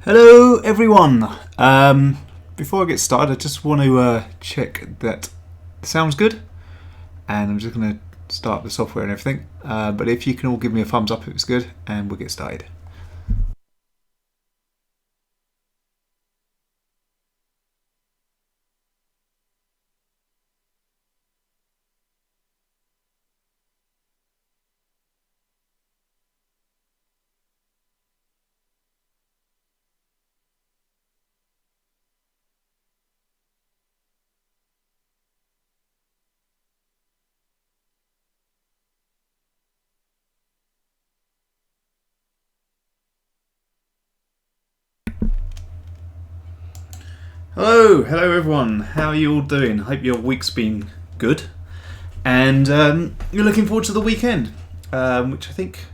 Hello everyone. Before I get started, I just want to check that it sounds good, and I'm just going to start the software and everything. But if you can all give me a thumbs up if it's good, and we'll get started. Hello everyone. How are you all doing? Hope your week's been good, and you're looking forward to the weekend, which I think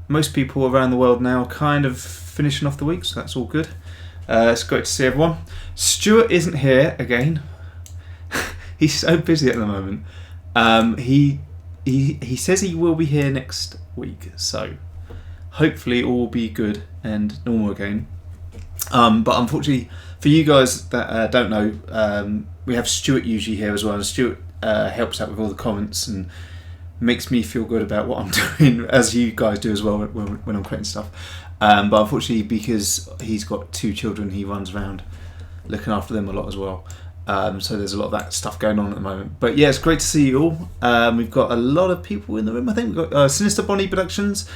most people around the world now are kind of finishing off the week, so that's all good. It's great to see everyone. Stuart isn't here again. He's so busy at the moment. He says he will be here next week, so hopefully all will be good and normal again. But unfortunately, for you guys that don't know, we have Stuart usually here as well. And Stuart helps out with all the comments and makes me feel good about what I'm doing, as you guys do as well when I'm creating stuff. But unfortunately, because he's got 2 children, he runs around looking after them a lot as well. So there's a lot of that stuff going on at the moment. But yeah, it's great to see you all. We've got a lot of people in the room. I think we've got Sinister Bonnie Productions.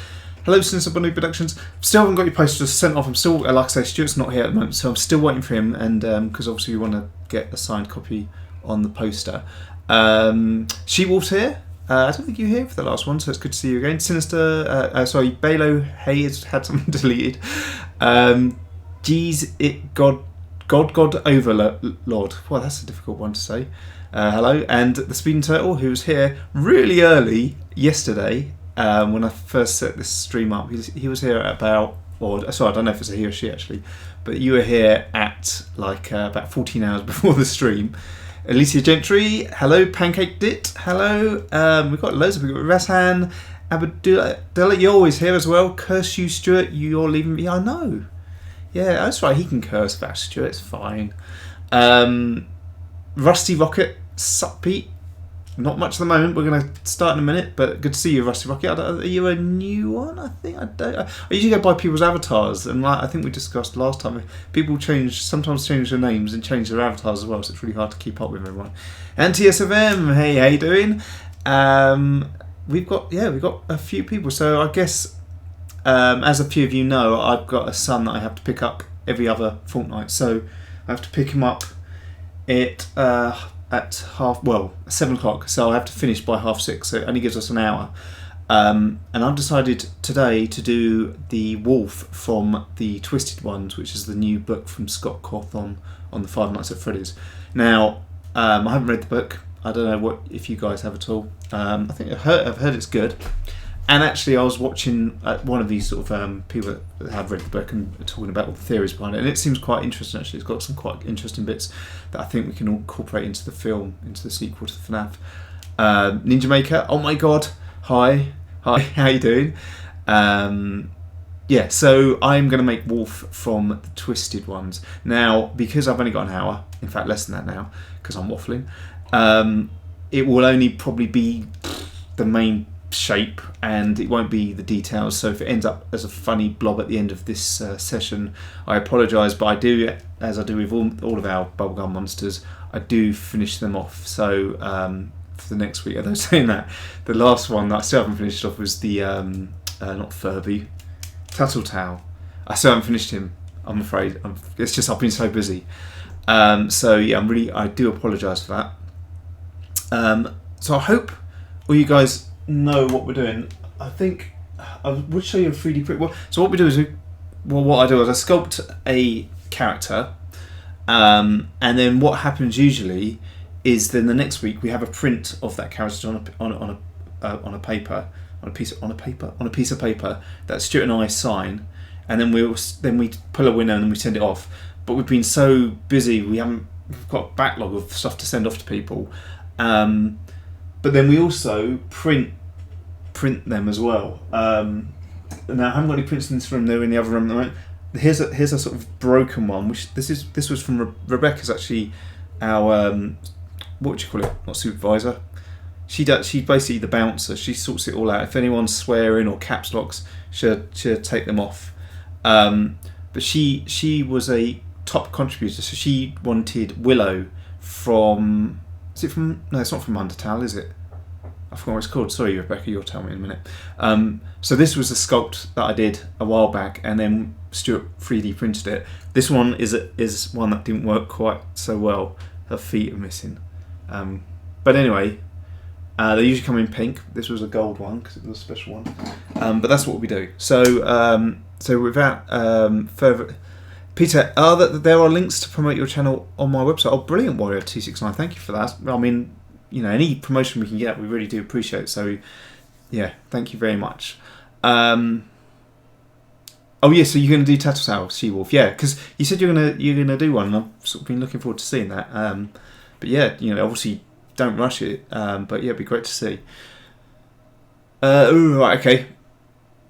Hello, Sinister Bonnie Productions. Still haven't got your posters sent off. I'm still, like I say, Stuart's not here at the moment, so I'm still waiting for him. And because obviously we want to get a signed copy on the poster. She-Wolf's here. I don't think you were here for the last one, so it's good to see you again. Sinister, Balo Hayes had something deleted. Geez, it God Overlord. Well, that's a difficult one to say. Hello, and the Speeding Turtle, who was here really early yesterday. When I first set this stream up, he was here at about, I don't know if it's a he or she actually, but you were here at like about 14 hours before the stream. Alicia Gentry, hello. Pancake Dit, hello. We've got loads of people. Rashan, Abdullah, you're always here as well. Curse you, Stuart, you're leaving me. I know. Yeah, that's right, he can curse about Stuart, it's fine. Rusty Rocket, sup Pete. Not much at the moment. We're going to start in a minute, but good to see you, Rusty Rocket. Are you a new one? I think I don't. I usually go by people's avatars, and like I think we discussed last time, people sometimes change their names and change their avatars as well, so it's really hard to keep up with everyone. And TSFM, hey, how you doing? We've got a few people. So I guess, as a few of you know, I've got a son that I have to pick up every other fortnight, so I have to pick him up at 7 o'clock, so I have to finish by 6:30, so it only gives us an hour. And I've decided today to do the Wolf from the Twisted Ones, which is the new book from Scott Cawthon on the Five Nights at Freddy's. Now, I haven't read the book. I don't know if you guys have at all. I think I've heard it's good. And actually, I was watching one of these sort of people that have read the book and are talking about all the theories behind it, and it seems quite interesting. Actually, it's got some quite interesting bits that I think we can incorporate into the film, into the sequel to the FNAF. Ninja Maker, oh my god, hi, how you doing? Yeah, so I'm going to make Wolf from the Twisted Ones now, because I've only got an hour. In fact, less than that now, because I'm waffling. It will only probably be the main shape, and it won't be the details, so if it ends up as a funny blob at the end of this session, I apologise, but I do, as I do with all of our Bubblegum Monsters, I do finish them off. So for the next week, although saying that, the last one that I still haven't finished off was the not Furby, Tattletale. I still haven't finished him, I'm afraid. It's just I've been so busy. So yeah, I do apologise for that. So I hope all you guys know what we're doing. I think I would show you a 3D print. So what we do is, what I do is I sculpt a character, and then what happens usually is then the next week we have a print of that character on a piece of paper that Stuart and I sign, and then we pull a winner and then we send it off. But we've been so busy, we've got a backlog of stuff to send off to people. But then we also print them as well. Now I haven't got any prints in this room, they're in the other room at the moment. here's a sort of broken one. Which this was from Rebecca's, actually, our what would you call it? Not supervisor. She's basically the bouncer. She sorts it all out. If anyone's swearing or caps locks, she'll take them off. But she was a top contributor, so she wanted Willow from. Is it from? No, it's not from Undertale, is it? I forgot what it's called. Sorry, Rebecca, you'll tell me in a minute. So this was a sculpt that I did a while back, and then Stuart 3D printed it. This one is one that didn't work quite so well. Her feet are missing. But anyway, they usually come in pink. This was a gold one because it was a special one. But that's what we do. So without further, Peter, there are links to promote your channel on my website. Oh, brilliant, Warrior269. Thank you for that. I mean, any promotion we can get, we really do appreciate. So, yeah, thank you very much. Oh yeah, so you're going to do Tattletale, She-Wolf, yeah? Because you said you're gonna do one, and I've sort of been looking forward to seeing that. But yeah, obviously don't rush it. But yeah, it'd be great to see. Right, okay.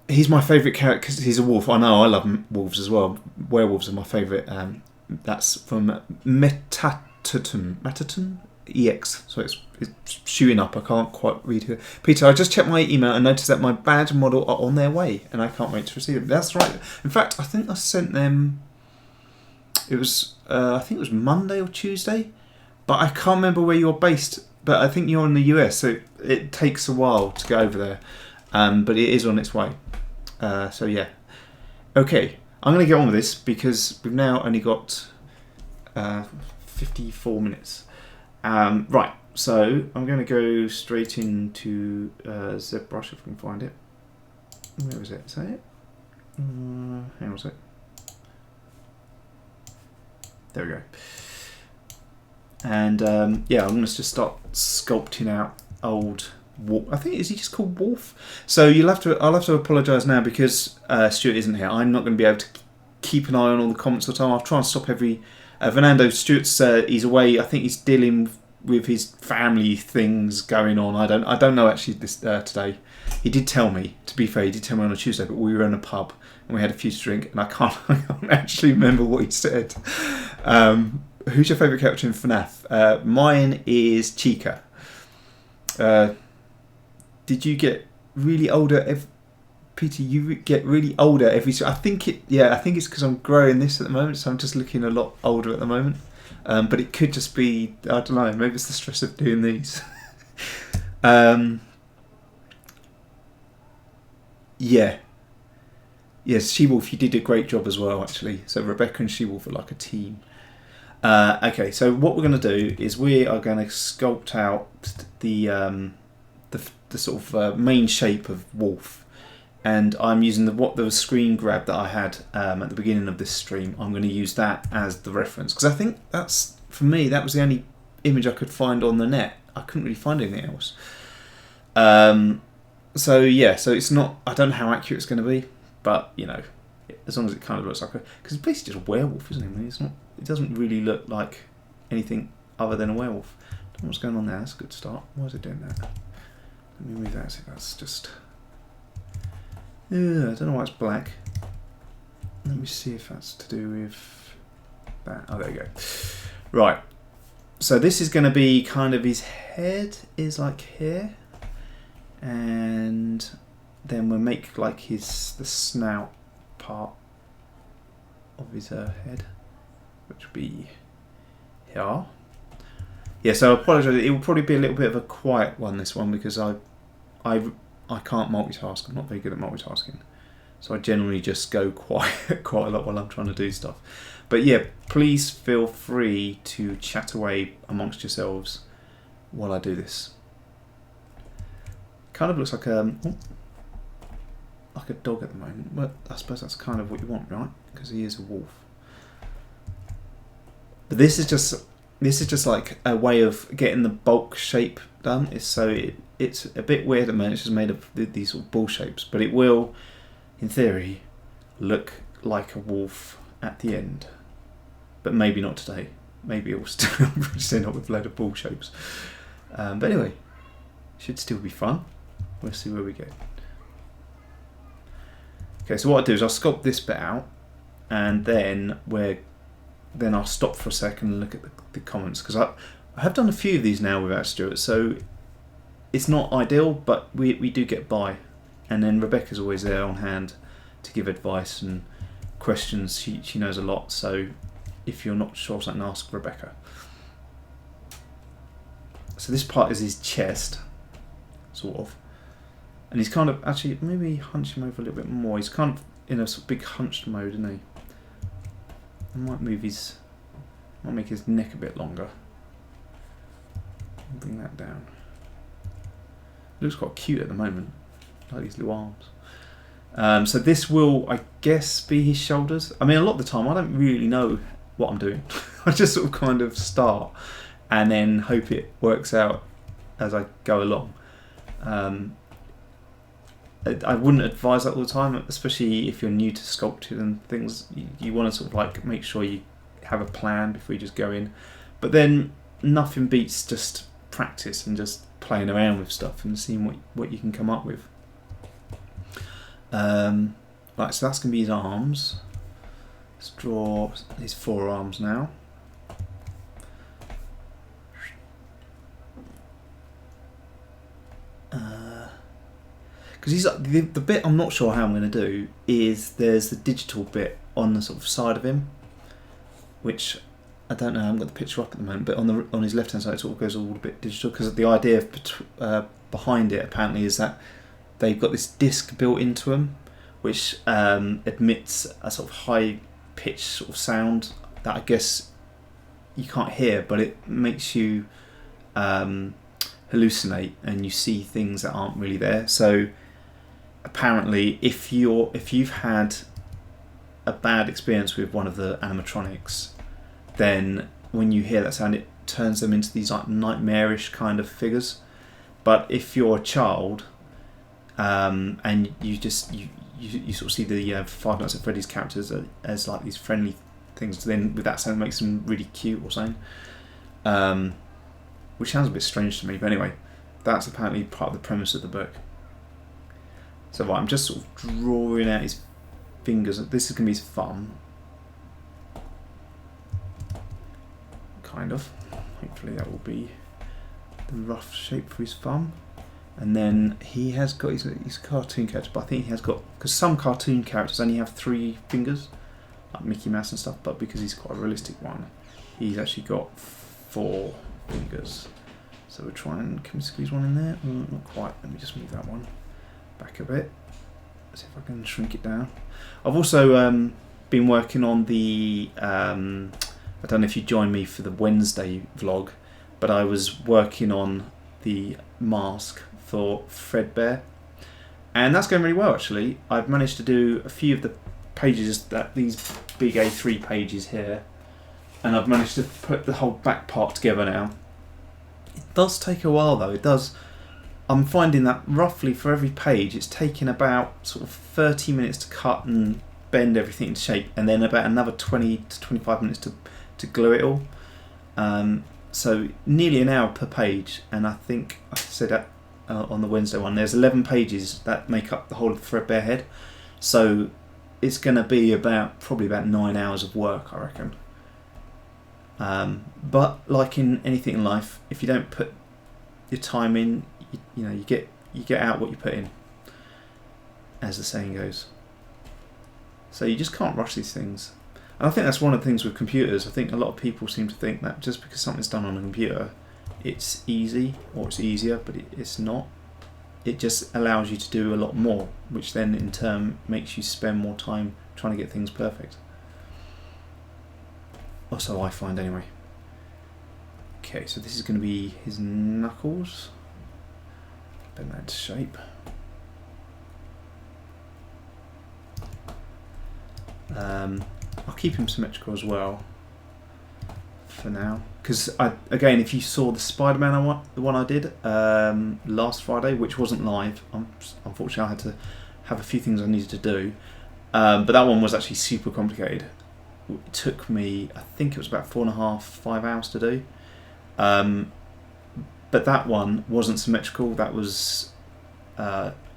He's my favourite character because he's a wolf. I know, I love wolves as well. Werewolves are my favourite. That's from Metaton EX. So it's shooting up. I can't quite read it. Peter, I just checked my email and noticed that my badge and model are on their way, and I can't wait to receive them. That's right. In fact, I think I sent them. It was I think it was Monday or Tuesday, but I can't remember where you're based. But I think you're in the US, so it takes a while to go over there. But it is on its way. So yeah. Okay, I'm going to get on with this because we've now only got 54 minutes. Right, so I'm going to go straight into ZBrush if I can find it. Where is it? Is that it? Hang on a sec. There we go. And yeah, I'm going to just start sculpting out old Wolf. I think, is he just called Wolf? So I'll have to apologise now because Stuart isn't here. I'm not going to be able to keep an eye on all the comments all the time. I'll try and stop every. Fernando, Stuart's he's away. I think he's dealing with his family things going on. I don't know actually this today. He did tell me. To be fair, he did tell me on a Tuesday, but we were in a pub and we had a few to drink, and I can't actually remember what he said. Who's your favourite character in FNAF? Mine is Chica. Did you get really older? Peter, you get really older every. I think it's because I'm growing this at the moment, so I'm just looking a lot older at the moment. But it could just be, I don't know. Maybe it's the stress of doing these. Yeah. Yes, She-Wolf, you did a great job as well, actually. So Rebecca and She-Wolf are like a team. Okay, so what we're going to do is we are going to sculpt out the sort of main shape of Wolf, and I'm using the screen grab that I had at the beginning of this stream. I'm going to use that as the reference because I think that's, for me, that was the only image I could find on the net. I couldn't really find anything else. So yeah, so it's not. I don't know how accurate it's going to be, but as long as it kind of looks like because it's basically just a werewolf, isn't it? I mean, it's not. It doesn't really look like anything other than a werewolf. I don't know what's going on there. That's a good start. Why is it doing that? Let me move that. See, that's just. I don't know why it's black. Let me see if that's to do with that. Oh, there you go. Right. So this is going to be kind of his head is like here, and then we'll make like the snout part of his head, which will be here. Yeah, so I apologise. It will probably be a little bit of a quiet one, this one, because I can't multitask. I'm not very good at multitasking, so I generally just go quiet quite a lot while I'm trying to do stuff. But yeah, please feel free to chat away amongst yourselves while I do this. Kind of looks like a dog at the moment. Well, I suppose that's kind of what you want, right? Because he is a wolf. But this is just like a way of getting the bulk shape done. It's a bit weird at the moment. It's just made of these sort of ball shapes, but it will, in theory, look like a wolf at the end. But maybe not today. Maybe it will still end up with a load of ball shapes. But anyway, should still be fun. We'll see where we go. Okay, so what I'll do is I'll sculpt this bit out, and then I'll stop for a second and look at the comments, because I have done a few of these now without Stuart, so it's not ideal, but we do get by. And then Rebecca's always there on hand to give advice and questions. She knows a lot, so if you're not sure something, ask Rebecca. So this part is his chest, sort of, and he's kind of, actually maybe hunch him over a little bit more. He's kind of in a sort of big hunched mode, isn't he? I might make his neck a bit longer. Bring that down. Looks quite cute at the moment, like these little arms. So this will, I guess, be his shoulders. I mean, a lot of the time I don't really know what I'm doing. I just sort of kind of start and then hope it works out as I go along. I wouldn't advise that all the time, especially if you're new to sculpting and things. You want to sort of like make sure you have a plan before you just go in. But then nothing beats just practice and just playing around with stuff and seeing what you can come up with. Right, so that's going to be his arms. Let's draw his forearms now. Because he's the bit I'm not sure how I'm going to do is there's the digital bit on the sort of side of him, which I don't know. I haven't got the picture up at the moment, but on his left hand side it sort of goes all a bit digital, because the idea behind it apparently is that they've got this disc built into them, which emits a sort of high pitched sort of sound that I guess you can't hear, but it makes you hallucinate and you see things that aren't really there. So apparently, if you've had a bad experience with one of the animatronics, then when you hear that sound, it turns them into these like nightmarish kind of figures. But if you're a child, and you sort of see the Five Nights at Freddy's characters as like these friendly things, then with that sound, it makes them really cute or something. Which sounds a bit strange to me, but anyway, that's apparently part of the premise of the book. So right, I'm just sort of drawing out his fingers. This is going to be his thumb. Kind of. Hopefully that will be the rough shape for his thumb. And then he has got his cartoon character, but I think he has got, because some cartoon characters only have 3 fingers, like Mickey Mouse and stuff, but because he's quite a realistic one, he's actually got 4 fingers. So we'll try and, can we squeeze one in there? Not quite. Let me just move that one back a bit. See if I can shrink it down. I've also been working on the I don't know if you joined me for the Wednesday vlog, but I was working on the mask for Fredbear, and that's going really well actually. I've managed to do a few of the pages, these big A3 pages here, and I've managed to put the whole back part together now. It does take a while though, it does. I'm finding that roughly for every page it's taking about sort of 30 minutes to cut and bend everything into shape, and then about another 20 to 25 minutes to glue it all. So nearly an hour per page, and I think I said that on the Wednesday one, there's 11 pages that make up the whole of the Fredbear head, so it's going to be probably about 9 hours of work, I reckon. But like in anything in life, if you don't put your time in, you get out what you put in, as the saying goes. So you just can't rush these things. And I think that's one of the things with computers. I think a lot of people seem to think that just because something's done on a computer, it's easy or it's easier, but it's not. It just allows you to do a lot more, which then in turn makes you spend more time trying to get things perfect. Or so I find anyway. Okay, so this is going to be his knuckles. Bend that into shape. I'll keep him symmetrical as well for now, because again, if you saw the Spider-Man one, the one I did last Friday, which wasn't live, unfortunately I had to have a few things I needed to do, but that one was actually super complicated. It took me, I think it was about 4.5–5 hours to do, but that one wasn't symmetrical, that was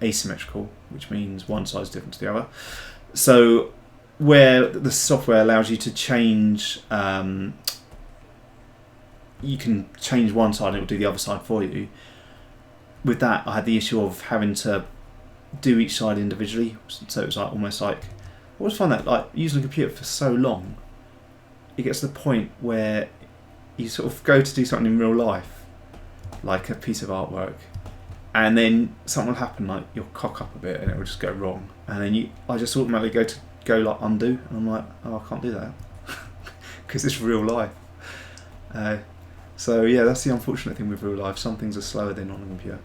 asymmetrical, which means one side's different to the other. So where the software allows you to change. You can change one side and it will do the other side for you. With that, I had the issue of having to do each side individually, so it was like almost like, I always find that like using a computer for so long, it gets to the point where you sort of go to do something in real life, like a piece of artwork, and then something will happen, like you'll cock up a bit and it will just go wrong, and then I just automatically go like undo, and I'm like, oh, I can't do that because it's real life. So yeah, that's the unfortunate thing with real life. Some things are slower than on a computer,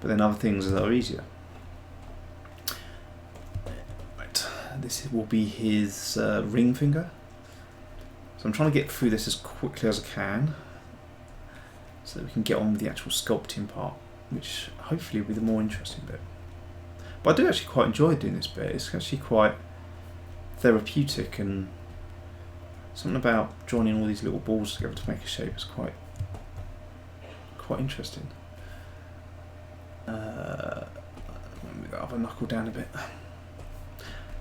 but then other things are easier. Right, this will be his ring finger. So I'm trying to get through this as quickly as I can, so that we can get on with the actual sculpting part, which hopefully will be the more interesting bit. But I do actually quite enjoy doing this bit. It's actually quite therapeutic, and something about joining all these little balls together to make a shape is quite interesting. Let me move that other knuckle down a bit. I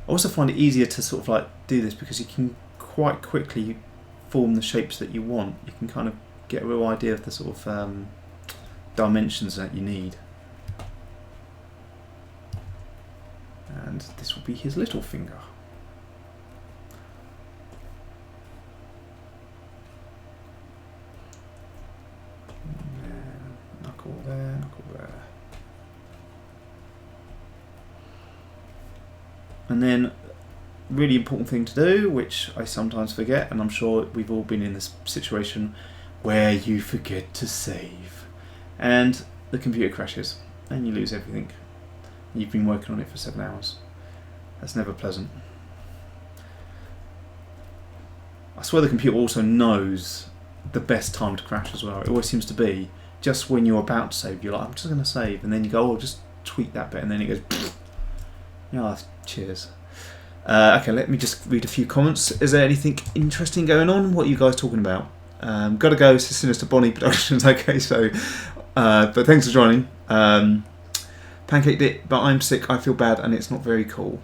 also find it easier to sort of like do this because you can quite quickly form the shapes that you want. You can kind of get a real idea of the sort of dimensions that you need. And this will be his little finger. Knuckle there, knuckle there. And then, really important thing to do, which I sometimes forget, and I'm sure we've all been in this situation where you forget to save, and the computer crashes and you lose everything. You've been working on it for 7 hours. That's never pleasant. I swear the computer also knows the best time to crash as well. It always seems to be just when you're about to save, you're like, I'm just going to save, and then you go, oh, just tweak that bit, and then it goes, oh, cheers. Okay, let me just read a few comments. Is there anything interesting going on? What are you guys talking about? Gotta go, Sinister Bonnie Productions. Okay, so, but thanks for joining. Pancaked it, but I'm sick, I feel bad, and it's not very cool.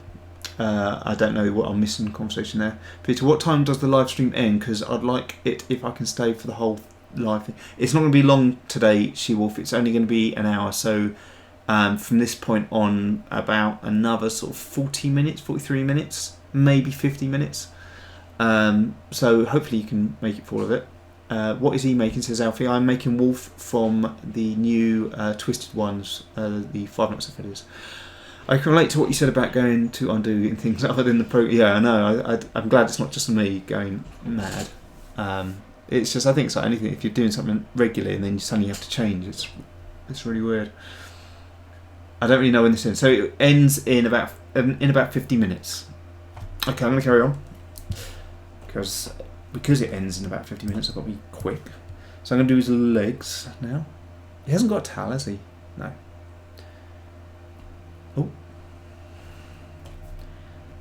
I don't know what I'm missing in the conversation there. Peter, what time does the live stream end? Because I'd like it if I can stay for the whole live thing. It's not going to be long today, She-Wolf. It's only going to be an hour, so from this point on, about another sort of 40 minutes, 43 minutes, maybe 50 minutes. So hopefully you can make it for all of it. What is he making, says Alfie? I'm making Wolf from the new Twisted Ones, the 5 Nuts of Feathers. I can relate to what you said about going to undo and things other than the pro. Yeah, I know. I'm glad it's not just me going mad. It's just, I think it's like anything. If you're doing something regularly and then you suddenly have to change, it's really weird. I don't really know when this ends. So it ends in about 50 minutes. Okay, I'm going to carry on because it ends in about 50 minutes. I've got to be quick. So I'm going to do his legs now. He hasn't got a towel, has he? No. Oh.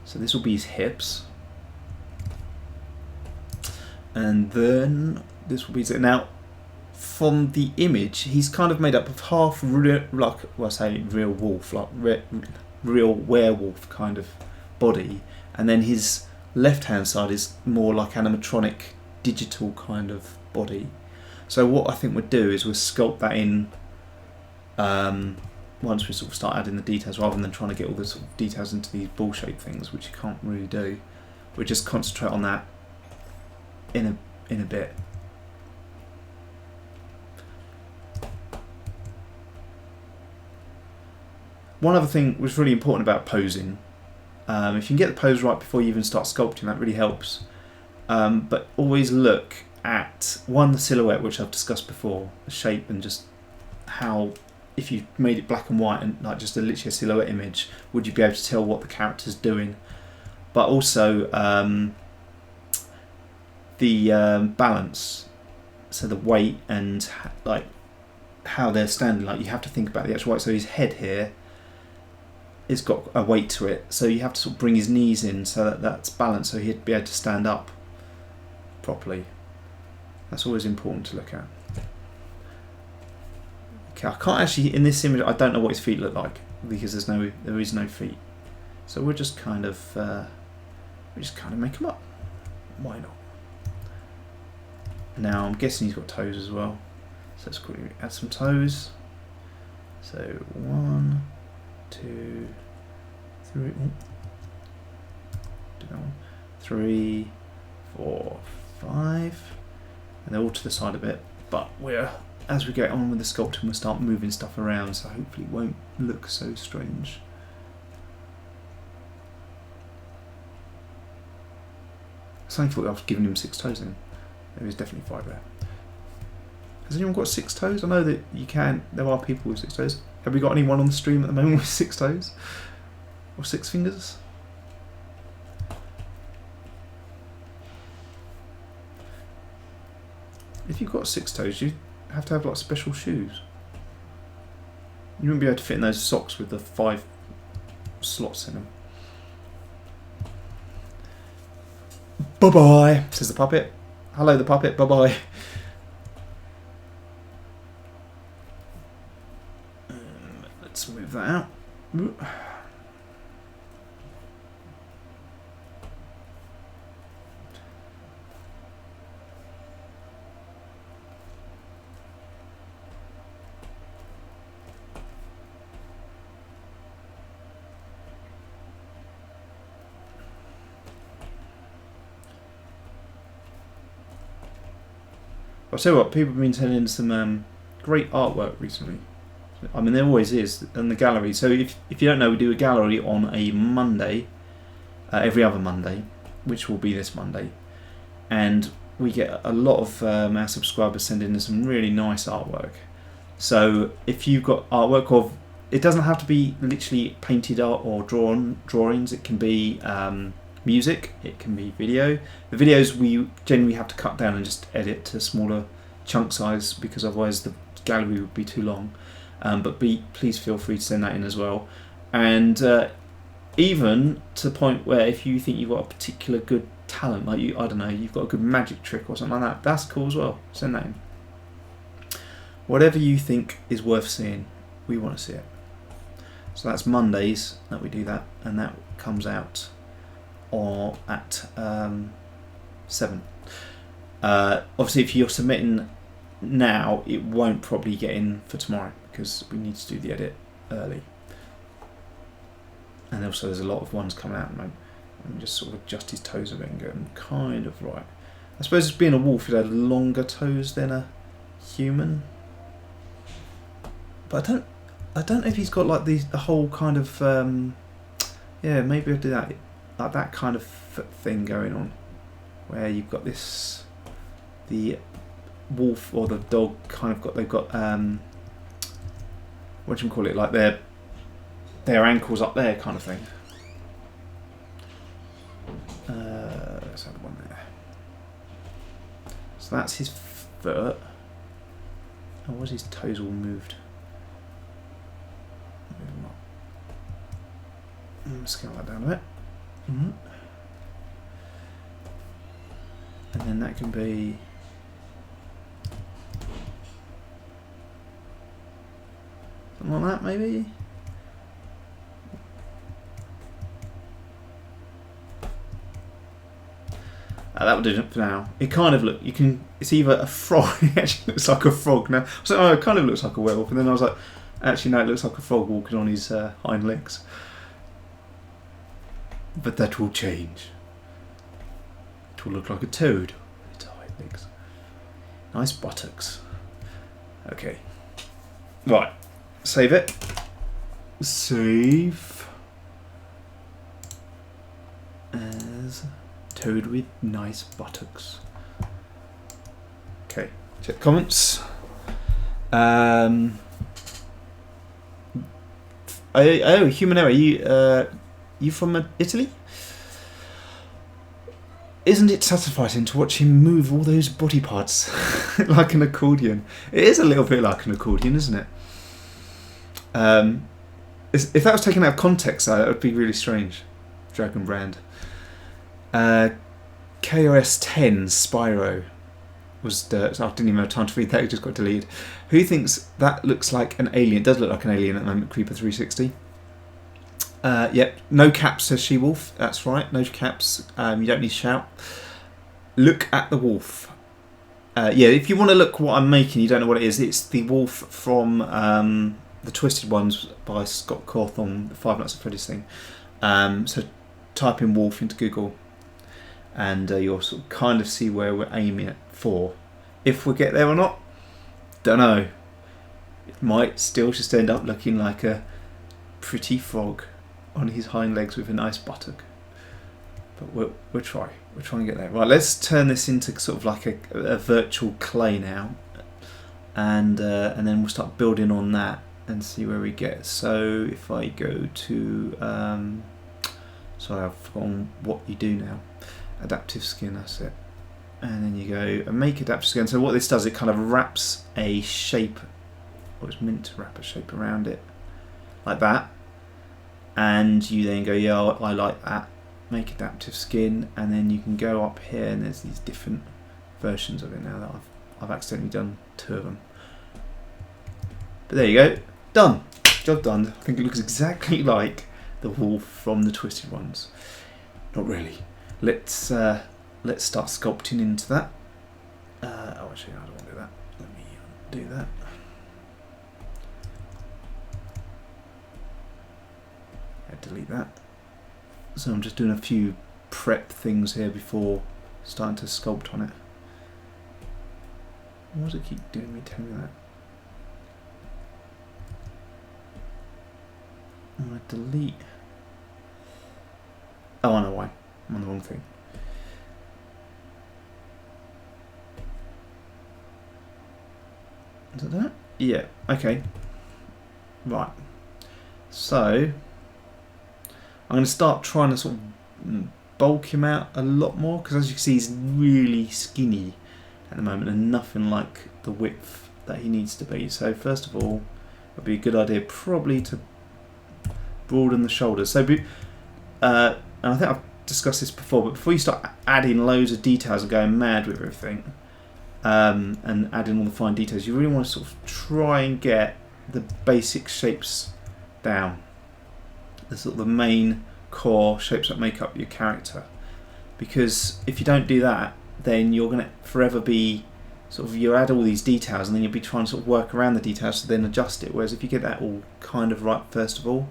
So this will be his hips. And then this will be his... Now, from the image, he's kind of made up of half real, like, well, I say real wolf, like real werewolf kind of body. And then his left-hand side is more like animatronic, digital kind of body. So what I think we'll do is we'll sculpt that in once we sort of start adding the details, rather than trying to get all the sort of details into these ball-shaped things, which you can't really do. We'll just concentrate on that in a bit. One other thing was really important about posing. If you can get the pose right before you even start sculpting, that really helps. But always look at, one, the silhouette, which I've discussed before, the shape, and just how, if you made it black and white and like just literally a silhouette image, would you be able to tell what the character's doing? But also the balance, so the weight and like how they're standing. Like you have to think about the actual weight. So his head here, it's got a weight to it, so you have to sort of bring his knees in so that that's balanced, so he'd be able to stand up properly. That's always important to look at. Okay, I can't actually, in this image, I don't know what his feet look like because there is no feet. So we'll just kind of We just kind of make them up. Why not? Now I'm guessing he's got toes as well. So let's quickly add some toes. So 1, 2, 3. Do that one. 3, 4, 5. And they're all to the side a bit. But as we get on with the sculpting, we'll start moving stuff around, so hopefully it won't look so strange. I thought I was giving him 6 toes then. There is definitely 5 there. Has anyone got 6 toes? I know that you can. There are people with 6 toes. Have we got anyone on the stream at the moment with 6 toes? Or 6 fingers? If you've got 6 toes, you have to have like special shoes. You wouldn't be able to fit in those socks with the 5 slots in them. Bye-bye, says the puppet. Hello, the puppet, bye-bye. Let's move that out. I'll tell you what, people have been sending in some great artwork recently. I mean, there always is in the gallery. So if you don't know, we do a gallery on a Monday, every other Monday, which will be this Monday. And we get a lot of our subscribers sending in some really nice artwork. So if you've got artwork of, it doesn't have to be literally painted art or drawings. It can be music, it can be video. The videos we generally have to cut down and just edit to smaller chunk size because otherwise the gallery would be too long. But please feel free to send that in as well. And even to the point where if you think you've got a particular good talent, like I don't know, you've got a good magic trick or something like that, that's cool as well. Send that in. Whatever you think is worth seeing, we want to see it. So that's Mondays that we do that, and that comes out at 7. Obviously if you're submitting now, it won't probably get in for tomorrow because we need to do the edit early, and also there's a lot of ones coming out at the moment. Let me just sort of adjust his toes a bit and get them kind of right. I suppose being a wolf, it had longer toes than a human, but I don't know if he's got like the whole kind of yeah, maybe I'll do that, like that kind of thing going on, where you've got the wolf or the dog kind of they've got what do you call it, like their ankles up there kind of thing. Let's have the one there. So that's his foot. Oh, was his toes all moved? Move them up. Scale that down a bit. And then that can be something like that, maybe. That will do it for now. It kind of it's either a frog. It actually looks like a frog now. I was like, oh, it kind of looks like a werewolf, and then I was like, actually no, it looks like a frog walking on his hind legs. But that will change. It will look like a toad with its hind legs. Nice buttocks. Okay. Right. Save it. Save as toad with nice buttocks. Okay. Check comments. Oh, Human Error, you from Italy? Isn't it satisfying to watch him move all those body parts like an accordion? It is a little bit like an accordion, isn't it? If that was taken out of context, that would be really strange. Dragon Brand. KOS 10 Spyro was I didn't even have time to read that, it just got deleted. Who thinks that looks like an alien? It does look like an alien at the moment, Creeper 360. Yep, no caps, says She-Wolf. That's right, no caps. You don't need to shout. Look at the wolf. Yeah, if you want to look what I'm making, you don't know what it is. It's the wolf from the Twisted Ones by Scott Cawthon, the Five Nights at Freddy's thing. So type in wolf into Google, and you'll sort of kind of see where we're aiming it for. If we get there or not, don't know. It might still just end up looking like a pretty frog on his hind legs with a nice buttock. But we'll try. We'll try and get there. Right, let's turn this into sort of like a virtual clay now, and then we'll start building on that and see where we get. So if I go to sorry, I've forgotten what you do now. Adaptive skin, that's it. And then you go and make adaptive skin. So what this does, it kind of wraps a shape, or it's meant to wrap a shape around it, like that. And you then go, yeah, I like that. Make adaptive skin, and then you can go up here, and there's these different versions of it now that I've accidentally done 2 of them. But there you go, done. Job done. I think it looks exactly like the wolf from the Twisted Ones. Not really. Let's start sculpting into that. Oh, actually, I don't want to do that. Let me do that. Delete that. So I'm just doing a few prep things here before starting to sculpt on it. Why does it keep doing me telling me that? I'm going to delete. Oh, I know why. I'm on the wrong thing. Is it that? Yeah, okay. Right. So I'm going to start trying to sort of bulk him out a lot more, because as you can see he's really skinny at the moment and nothing like the width that he needs to be. So first of all, it would be a good idea probably to broaden the shoulders. So, and I think I've discussed this before, but before you start adding loads of details and going mad with everything, and adding all the fine details, you really want to sort of try and get the basic shapes down. The sort of the main core shapes that make up your character, because if you don't do that, then you're going to forever be sort of, you add all these details and then you'll be trying to sort of work around the details to then adjust it, whereas if you get that all kind of right first of all,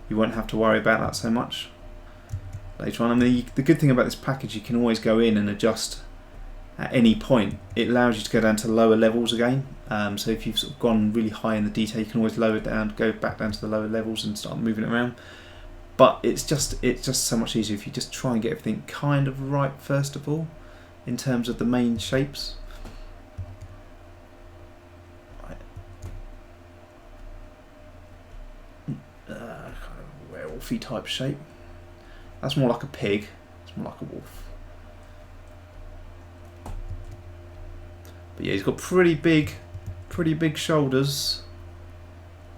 you won't have to worry about that so much later on. I mean, the good thing about this package, you can always go in and adjust at any point. It allows you to go down to lower levels again. So if you've sort of gone really high in the detail, you can always lower it down, go back down to the lower levels and start moving it around. But it's just so much easier if you just try and get everything kind of right first of all, in terms of the main shapes. Right. Kind of werewolfy type shape. That's more like a pig. It's more like a wolf. But yeah, he's got pretty big shoulders,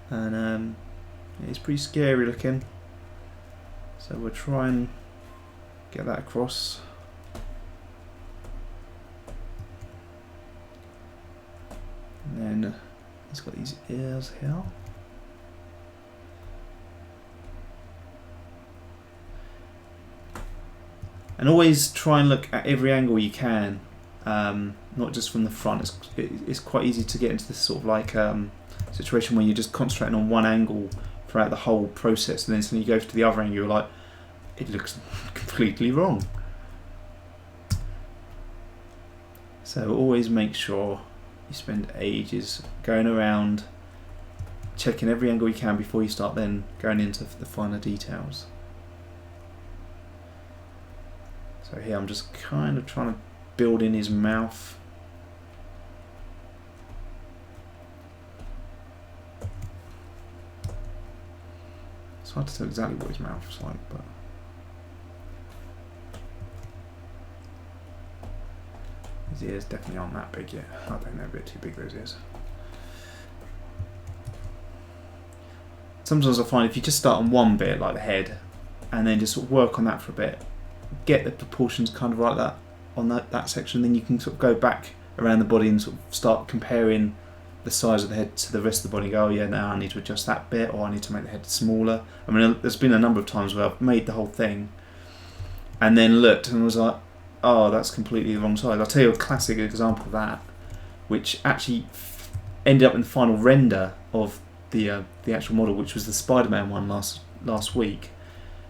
and yeah, he's pretty scary looking. So we'll try and get that across. And then he's got these ears here. And always try and look at every angle you can, not just from the front. It's quite easy to get into this sort of like situation where you're just concentrating on one angle throughout the whole process, and then suddenly you go to the other angle, you're like, it looks completely wrong. So always make sure you spend ages going around checking every angle you can before you start then going into the finer details. So here I'm just kind of trying to build in his mouth. It's hard to tell exactly what his mouth is like, but his ears definitely aren't that big yet. I think they're a bit too big, those ears. Sometimes I find if you just start on one bit, like the head, and then just sort of work on that for a bit, get the proportions kind of like that on that section, then you can sort of go back around the body and sort of start comparing the size of the head to the rest of the body and go, oh yeah, now I need to adjust that bit, or I need to make the head smaller. I mean, there's been a number of times where I've made the whole thing and then looked and was like, oh, that's completely the wrong size. I'll tell you a classic example of that, which actually ended up in the final render of the actual model, which was the Spider-Man one last week.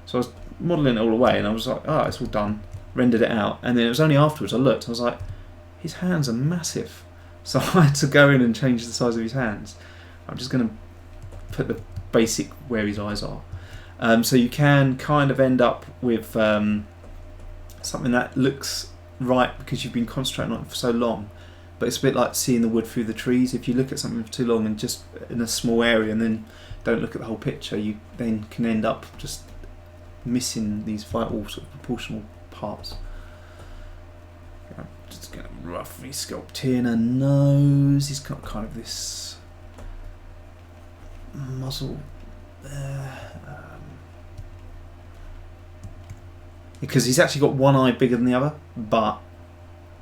So I was modelling it all away and I was like, oh, it's all done, rendered it out, and then it was only afterwards I looked, I was like, his hands are massive. So I had to go in and change the size of his hands. I'm just going to put the basic where his eyes are. So you can kind of end up with something that looks right because you've been concentrating on it for so long. But it's a bit like seeing the wood through the trees. If you look at something for too long and just in a small area and then don't look at the whole picture, you then can end up just missing these vital sort of proportional parts. I'm just going to roughly sculpt in a nose. He's got kind of this muzzle there. Because he's actually got one eye bigger than the other, but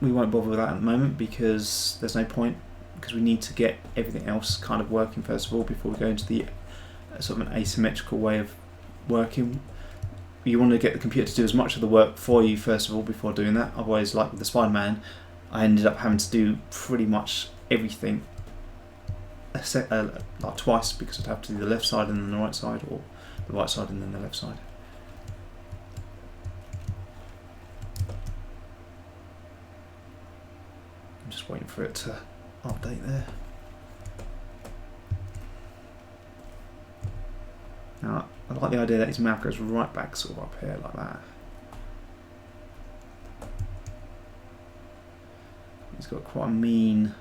we won't bother with that at the moment because there's no point, because we need to get everything else kind of working first of all before we go into the sort of an asymmetrical way of working. You want to get the computer to do as much of the work for you first of all before doing that. Otherwise, like with the Spider-Man, I ended up having to do pretty much everything like twice, because I'd have to do the left side and then the right side, or the right side and then the left side. I'm just waiting for it to update there. Now, I like the idea that his mouth goes right back sort of up here like that. He's got quite a mean...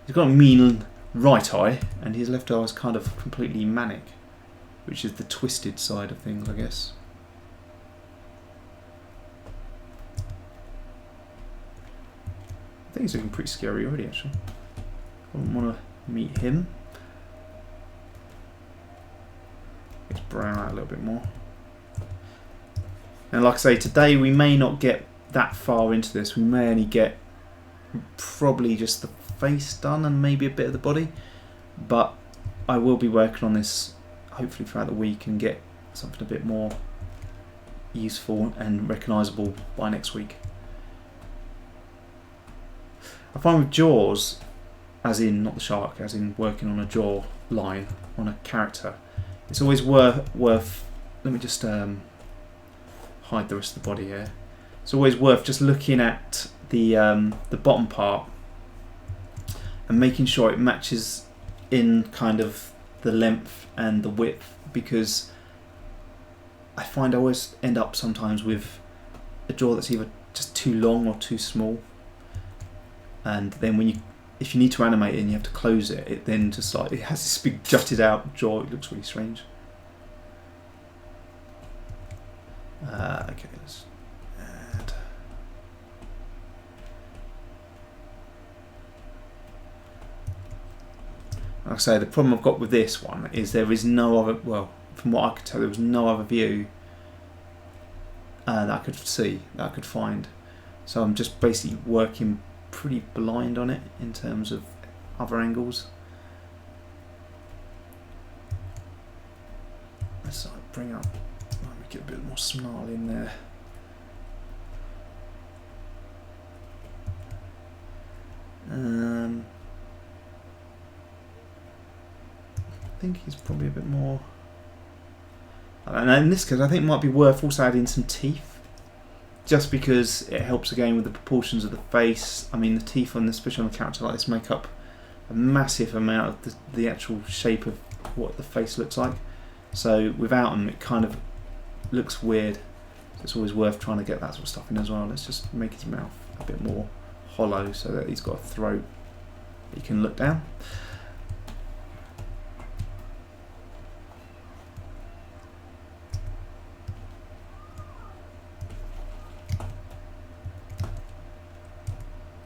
He's got a mean right eye, and his left eye is kind of completely manic, which is the twisted side of things, I guess. I think he's looking pretty scary already, actually. I wouldn't want to meet him. Let's brown out a little bit more. And like I say, today we may not get that far into this. We may only get probably just the face done and maybe a bit of the body. But I will be working on this hopefully throughout the week and get something a bit more useful and recognisable by next week. I find with jaws, as in not the shark, as in working on a jaw line on a character, it's always worth. Let me just hide the rest of the body here. It's always worth just looking at the bottom part and making sure it matches in kind of the length and the width, because I find I always end up sometimes with a jaw that's either just too long or too small. And then if you need to animate it and you have to close it, it then just like, it has this big jutted out jaw. It looks really strange. Okay, let's add. Like I say, the problem I've got with this one is there is no other, well, from what I could tell, there was no other view that I could see, that I could find. So I'm just basically working pretty blind on it in terms of other angles. Let's bring up, let me get a bit more snarl in there. I think he's probably a bit more, and in this case I think it might be worth also adding some teeth, just because it helps again with the proportions of the face. I mean, the teeth on this, especially on a character like this, make up a massive amount of the actual shape of what the face looks like. So without them, it kind of looks weird. So it's always worth trying to get that sort of stuff in as well. Let's just make his mouth a bit more hollow so that he's got a throat that he can look down.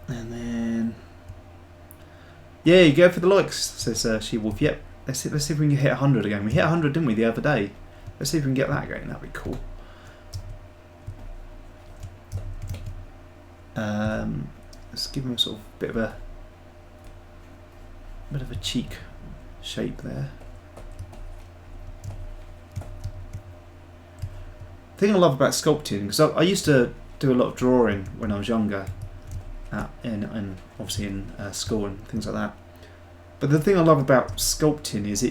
And then, yeah, you go for the likes, says She-Wolf. Yep, let's see if we can hit 100 again. We hit 100, didn't we, the other day? Let's see if we can get that again. That'd be cool. Let's give him a sort of bit of a bit of a cheek shape there. The thing I love about sculpting, because I used to do a lot of drawing when I was younger, and obviously in school and things like that. But the thing I love about sculpting is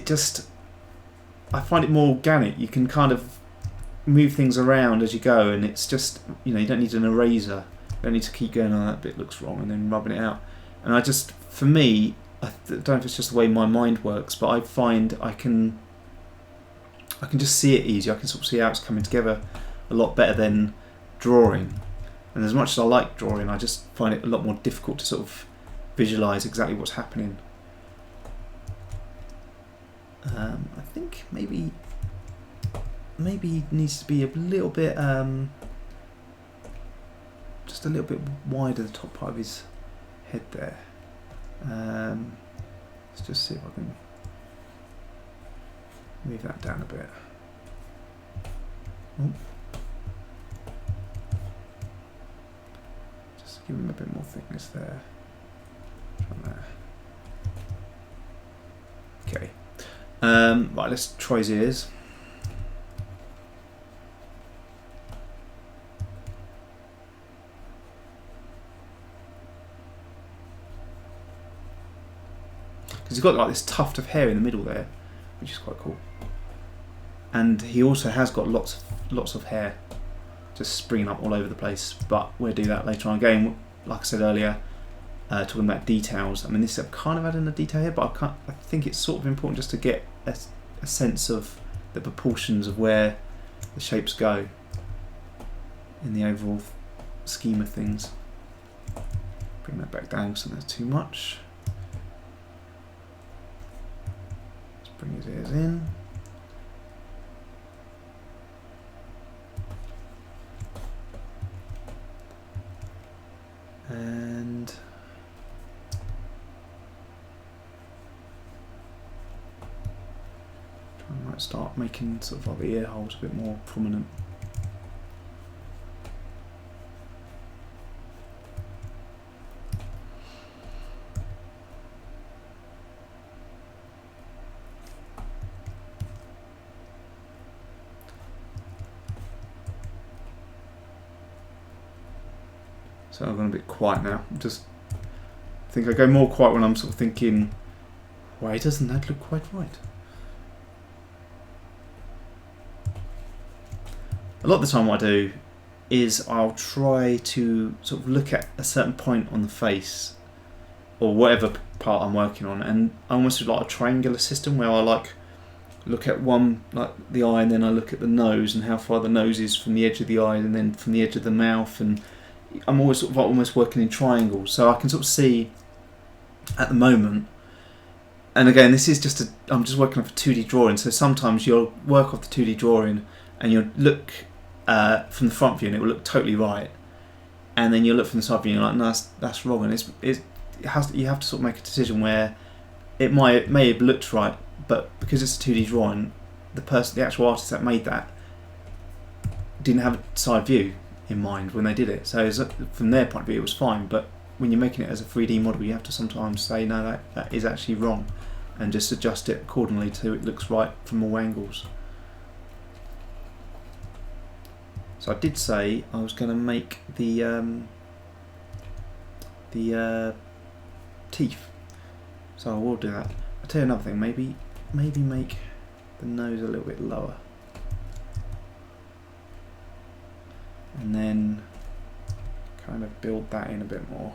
I find it more organic. You can kind of move things around as you go, and it's just, you don't need an eraser. You don't need to keep going, oh, that bit looks wrong, and then rubbing it out. And for me, I don't know if it's just the way my mind works, but I find I can just see it easier. I can sort of see how it's coming together a lot better than drawing. And as much as I like drawing, I just find it a lot more difficult to sort of visualise exactly what's happening. I think maybe it needs to be a little bit, just a little bit wider, the top part of his head there. Let's just see if I can move that down a bit. Ooh. Just give him a bit more thickness there. From there. Okay. Right, let's try his ears. Because he's got like this tuft of hair in the middle there, which is quite cool. And he also has got lots of hair just springing up all over the place, but we'll do that later on. Again, like I said earlier, talking about details. I mean, this I'm kind of adding a detail here, but I think it's sort of important just to get a sense of the proportions of where the shapes go in the overall scheme of things. Bring that back down so there's too much. Let's bring his ears in. And I might start making sort of like the ear holes a bit more prominent. So I've gone a bit quiet now. I think I go more quiet when I'm sort of thinking, why doesn't that look quite right? A lot of the time what I do is I'll try to sort of look at a certain point on the face or whatever part I'm working on, and I almost do like a triangular system where I like look at one, like the eye, and then I look at the nose and how far the nose is from the edge of the eye and then from the edge of the mouth, and I'm always sort of like almost working in triangles, so I can sort of see at the moment. And again, this is just I'm just working off a 2D drawing, so sometimes you'll work off the 2D drawing and you'll look from the front view and it will look totally right, and then you'll look from the side view and you're like, no, that's wrong, and you have to sort of make a decision where it may have looked right, but because it's a 2D drawing, the actual artist that made that didn't have a side view in mind when they did it, so from their point of view it was fine, but when you're making it as a 3D model you have to sometimes say, no, that is actually wrong, and just adjust it accordingly so it looks right from all angles. So I did say I was going to make the teeth, so I will do that. I'll tell you another thing, maybe make the nose a little bit lower, and then kind of build that in a bit more.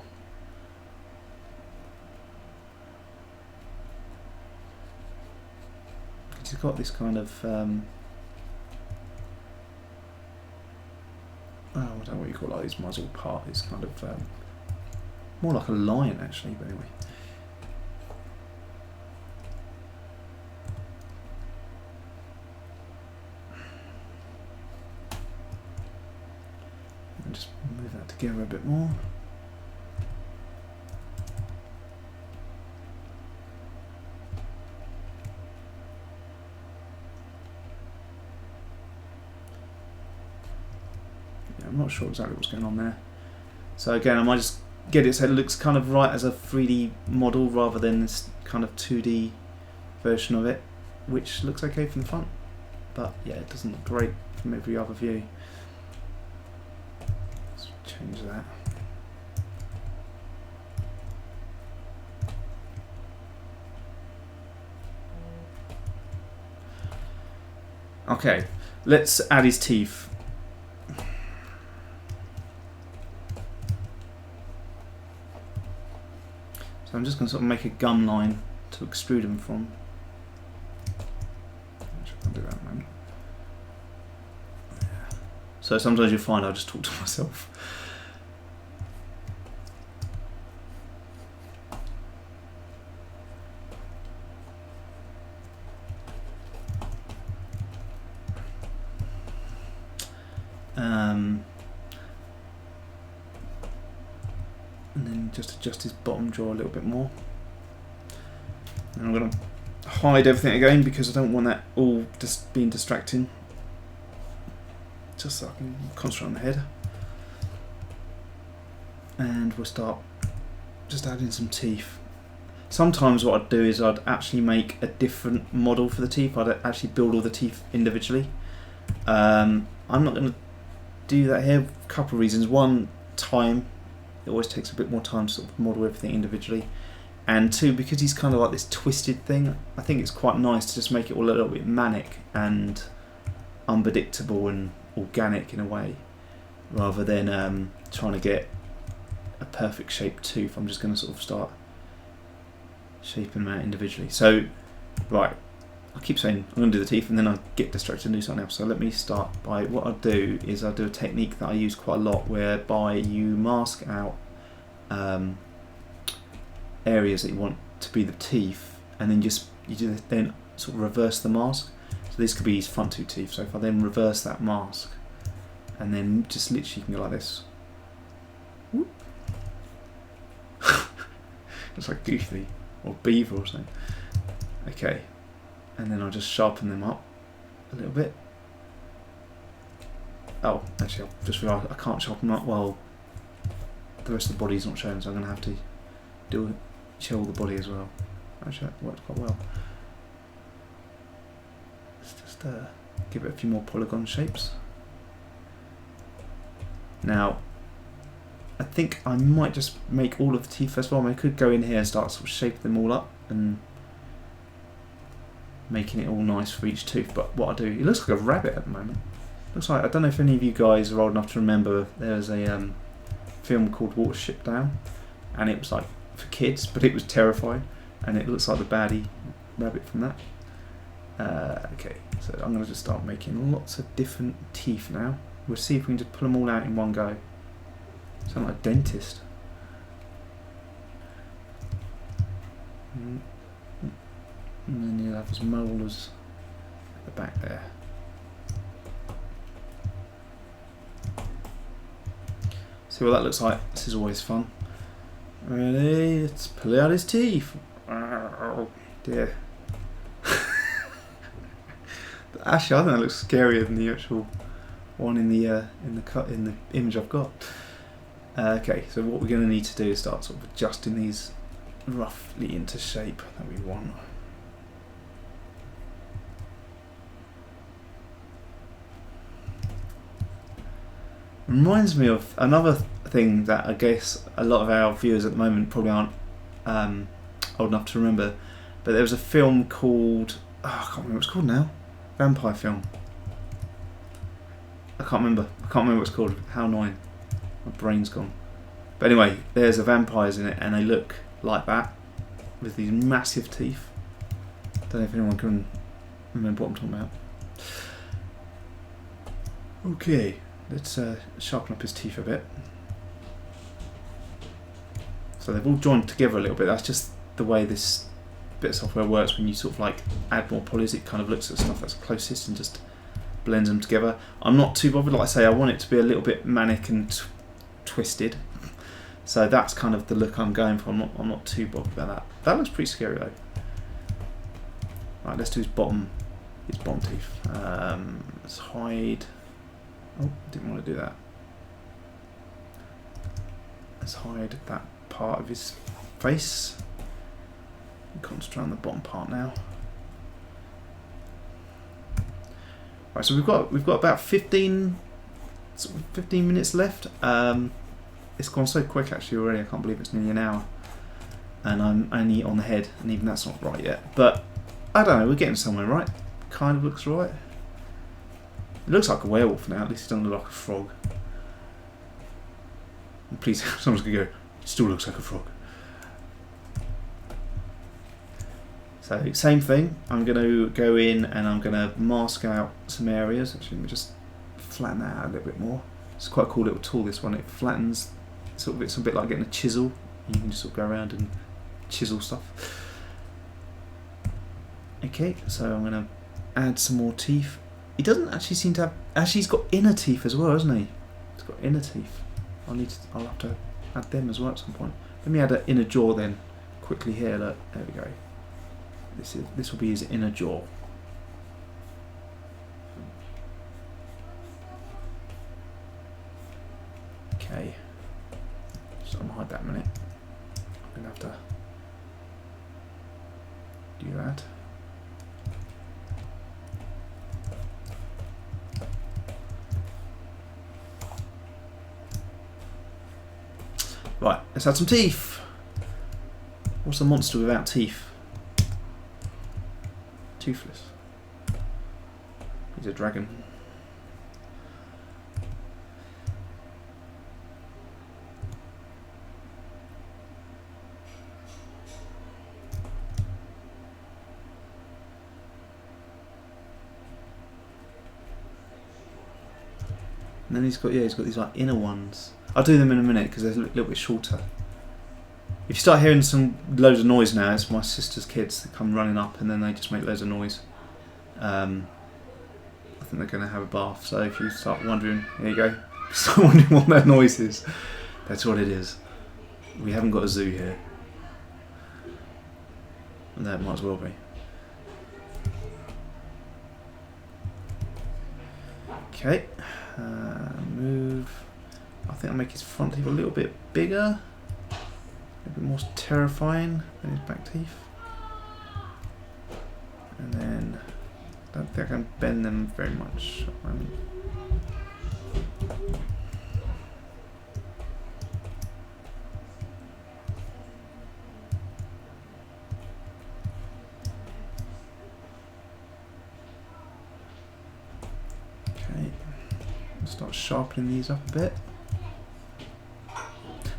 He's got this kind of I don't know what you call like his muzzle part. It's kind of more like a lion actually, but anyway. And just move that together a bit more. I'm not sure exactly what's going on there. So again, I might just get it so it looks kind of right as a 3D model rather than this kind of 2D version of it, which looks okay from the front, but yeah, it doesn't look great from every other view. Let's change that. Okay, let's add his teeth. So I'm just going to sort of make a gum line to extrude them from. Actually, I can't do that at the moment. Yeah. So sometimes you'll find I just talk to myself. And then just adjust his bottom jaw a little bit more. And I'm going to hide everything again because I don't want that all just being distracting. Just so I can concentrate on the head. And we'll start just adding some teeth. Sometimes what I'd do is I'd actually make a different model for the teeth. I'd actually build all the teeth individually. I'm not going to do that here for a couple of reasons. One, time. It always takes a bit more time to sort of model everything individually. And two, because he's kind of like this twisted thing, I think it's quite nice to just make it all a little bit manic and unpredictable and organic in a way, rather than trying to get a perfect shaped tooth. I'm just going to sort of start shaping them out individually. So, right, I keep saying I'm going to do the teeth and then I get distracted and do something else. So let me start by, what I'll do is I'll do a technique that I use quite a lot, whereby you mask out areas that you want to be the teeth, and then you then sort of reverse the mask. So this could be his front two teeth. So if I then reverse that mask, and then just literally you can go like this. Whoop. It's like Goofy or Beaver or something. Okay. And then I'll just sharpen them up a little bit. Oh, actually, I've just realised I can't sharpen them up while the rest of the body's not shown, so I'm going to have to show all the body as well. Actually, that worked quite well. Let's just give it a few more polygon shapes. Now, I think I might just make all of the teeth first of all. I mean, I could go in here and start sort of shaping them all up and making it all nice for each tooth, but what I do, it looks like a rabbit at the moment. Looks like, I don't know if any of you guys are old enough to remember, there's a film called Watership Down, and it was like for kids, but it was terrifying, and it looks like the baddie rabbit from that. Okay, so I'm going to just start making lots of different teeth now. We'll see if we can just pull them all out in one go. Sound like a dentist. And then you'll have his molars at the back there. See what that looks like. This is always fun. Ready? Let's pull out his teeth. Oh dear. Actually, I think that looks scarier than the actual one in the image I've got. Okay, so what we're going to need to do is start sort of adjusting these roughly into shape that we want. Reminds me of another thing that I guess a lot of our viewers at the moment probably aren't old enough to remember, but there was a film called, I can't remember what it's called now, vampire film. I can't remember what it's called. How annoying. My brain's gone. But anyway, there's the vampires in it and they look like that with these massive teeth. Don't know if anyone can remember what I'm talking about. Okay. Let's sharpen up his teeth a bit. So they've all joined together a little bit. That's just the way this bit of software works. When you sort of like add more polys, it kind of looks at stuff that's closest and just blends them together. I'm not too bothered. Like I say, I want it to be a little bit manic and twisted. So that's kind of the look I'm going for. I'm not too bothered about that. That looks pretty scary though. Right, let's do his bottom teeth. Let's hide. Oh, didn't want to do that. Let's hide that part of his face. Concentrate on the bottom part now. Right, so we've got about 15 minutes left. It's gone so quick actually already. I can't believe it's nearly an hour, and I'm only on the head, and even that's not right yet. But I don't know. We're getting somewhere, right? Kind of looks right. It looks like a werewolf now. At least it doesn't look like a frog. And please, someone's gonna go. It still looks like a frog. So same thing. I'm going to go in and I'm going to mask out some areas. Actually, let me just flatten that out a little bit more. It's quite a cool little tool. This one. It flattens. It's a bit like getting a chisel. You can just sort of go around and chisel stuff. Okay, so I'm going to add some more teeth. He doesn't actually seem to have. Actually, he's got inner teeth as well, hasn't he? He's got inner teeth. I'll have to add them as well at some point. Let me add an inner jaw then. Quickly here. Look, there we go. This will be his inner jaw. Okay. Just hide that a minute. I'm gonna have to do that. Right, let's add some teeth. What's a monster without teeth? Toothless. He's a dragon. And then he's got these like inner ones. I'll do them in a minute because they're a little bit shorter. If you start hearing loads of noise now, it's my sister's kids that come running up and then they just make loads of noise. I think they're going to have a bath. So if you start wondering, here you go. Start wondering what that noise is. That's what it is. We haven't got a zoo here. And that might as well be. Okay. Move. I think I'll make his front teeth a little bit bigger. A bit more terrifying than his back teeth. And then I don't think I can bend them very much. Okay, start sharpening these up a bit.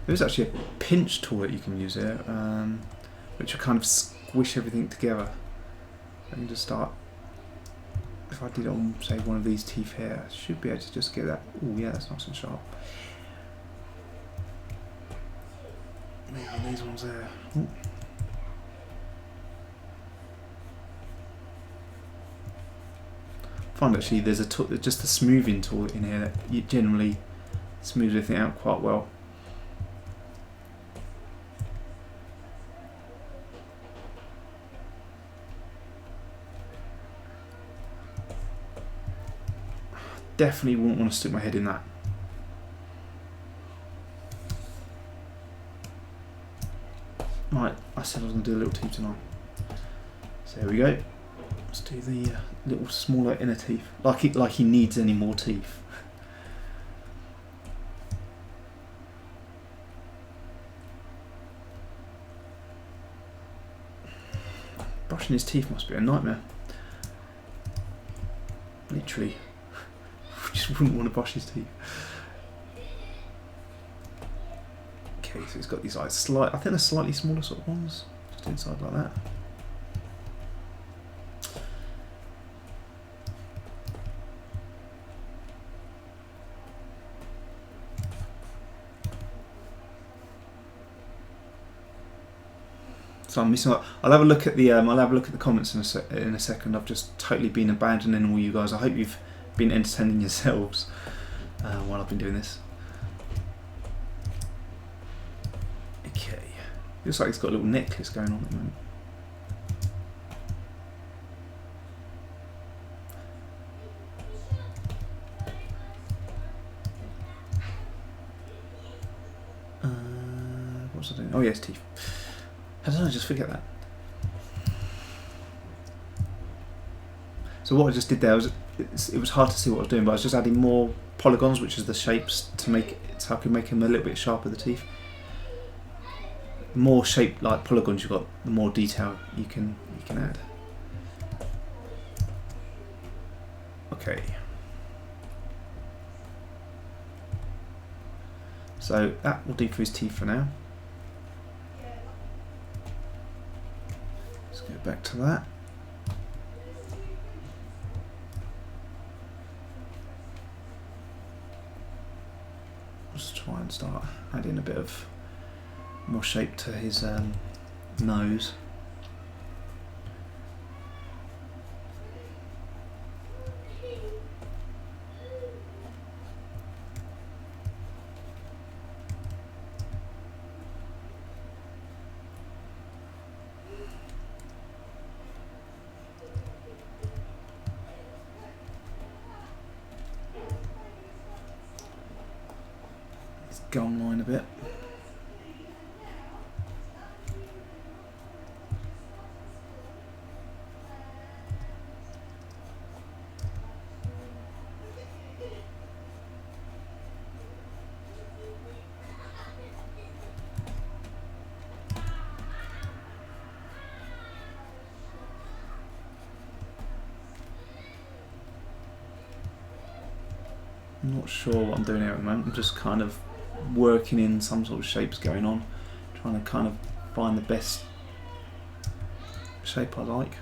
There's actually a pinch tool that you can use here, which will kind of squish everything together. I can just start. If I did it on, say, one of these teeth here, I should be able to just get that. Oh yeah, that's nice and sharp. Maybe these ones there. Ooh. I find actually there's a tool, just a smoothing tool in here that you generally smooths everything out quite well. Definitely wouldn't want to stick my head in that. Right, I said I was going to do a little teeth tonight. So there we go. Let's do the little smaller inner teeth. Like he needs any more teeth. Brushing his teeth must be a nightmare. Literally. Just wouldn't want to brush his teeth. Okay, so he's got these like I think they're slightly smaller sort of ones, just inside like that. So I'm missing. I'll have a look at the comments in a second. I've just totally been abandoning all you guys. I hope you've been entertaining yourselves while I've been doing this. Okay, looks like it's got a little necklace going on at the moment. was I doing? Oh yes, teeth. I don't know, just forget that. So what I just did there was, it was hard to see what I was doing, but I was just adding more polygons, which is the shapes, to make it so I can make them a little bit sharper, the teeth. The more shape like polygons you've got, the more detail you can add. Okay. So that will do for his teeth for now. Let's go back to that. Let's try and start adding a bit of more shape to his nose. Gum line a bit. I'm not sure what I'm doing here at the moment. I'm just kind of working in some sort of shapes going on, trying to kind of find the best shape I like.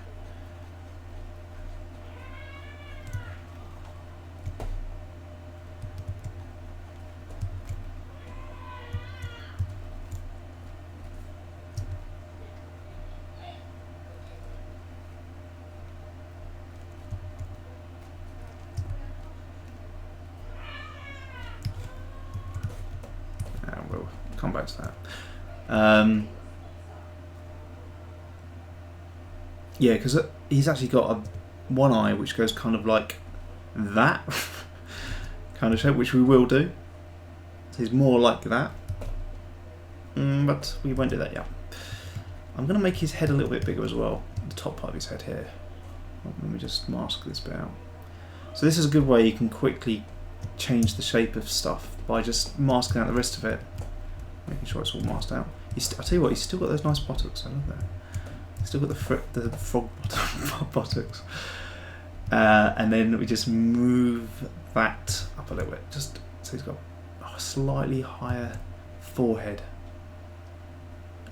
We'll come back to that. Yeah, because he's actually got one eye which goes kind of like that kind of shape, which we will do. So he's more like that, but we won't do that yet. I'm going to make his head a little bit bigger as well, the top part of his head here. Let me just mask this bit out. So this is a good way you can quickly change the shape of stuff by just masking out the rest of it, making sure it's all masked out. I'll tell you what, he's still got those nice buttocks. I love that. He's still got the frog buttocks. And then we just move that up a little bit, just so he's got a slightly higher forehead.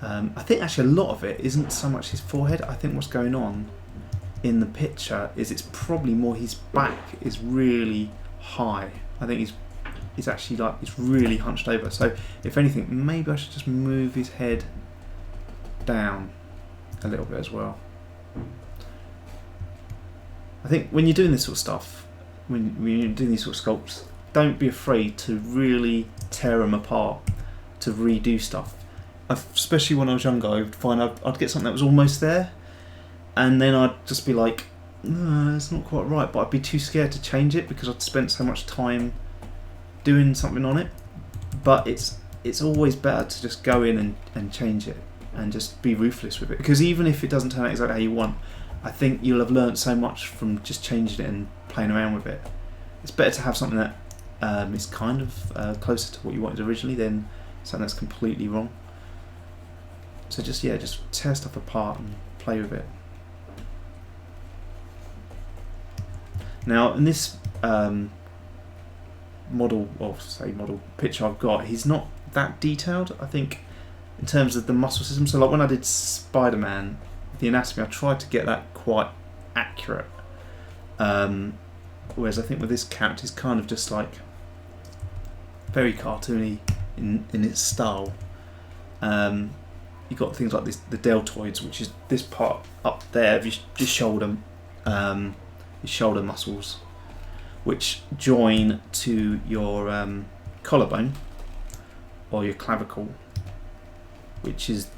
I think actually a lot of it isn't so much his forehead. I think what's going on in the picture is it's probably more his back is really high. I think he's actually like, it's really hunched over. So if anything, maybe I should just move his head down a little bit as well. I think when you're doing this sort of stuff, when you're doing these sort of sculpts, don't be afraid to really tear them apart, to redo stuff. Especially when I was younger, I'd find I'd get something that was almost there, and then I'd just be like, no, it's not quite right, but I'd be too scared to change it because I'd spent so much time doing something on it. But it's always better to just go in and change it and just be ruthless with it, because even if it doesn't turn out exactly how you want, I think you'll have learned so much from just changing it and playing around with it. It's better to have something that is kind of closer to what you wanted originally than something that's completely wrong. So just tear stuff apart and play with it. Now in this model picture I've got, he's not that detailed, I think, in terms of the muscle system. So like when I did Spider-Man, the anatomy, I tried to get that quite accurate. Whereas I think with this character, he's kind of just like very cartoony in its style. You've got things like this, the deltoids, which is this part up there of your shoulder muscles, which join to your collarbone or your clavicle, which is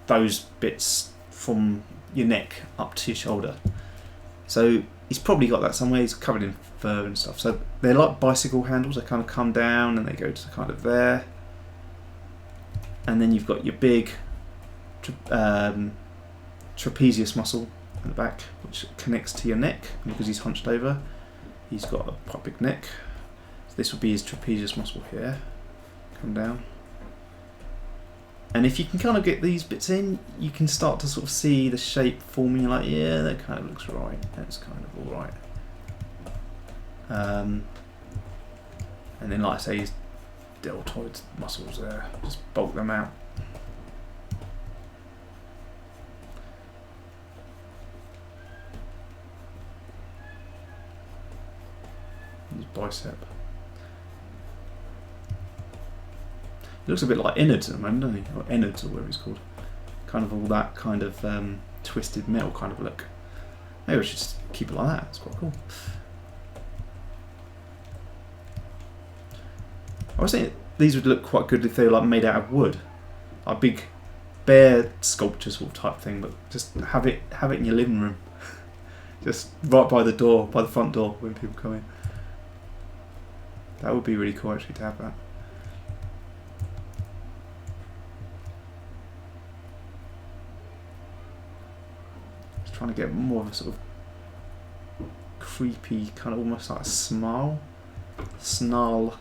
those bits from your neck up to your shoulder. So he's probably got that somewhere. He's covered in fur and stuff. So they're like bicycle handles. They kind of come down and they go to kind of there. and then you've got your big trapezius muscle in the back, which connects to your neck. Because he's hunched over, he's got a quite big neck. So this would be his trapezius muscle here. Come down. And if you can kind of get these bits in, you can start to sort of see the shape forming. You're like, yeah, that kind of looks right. That's kind of all right. And then, like I say, his deltoid muscles there. Just bulk them out. His bicep. He looks a bit like innards at the moment, doesn't he? Or innards, or whatever he's called. Kind of all that kind of twisted metal kind of look. Maybe we should just keep it like that. It's quite cool. I was thinking these would look quite good if they were like made out of wood, like big bear sculpture sort of type thing. But just have it in your living room, just right by the door, by the front door when people come in. That would be really cool actually to have that. Trying to get more of a sort of creepy, kind of almost like a smile. Snarl.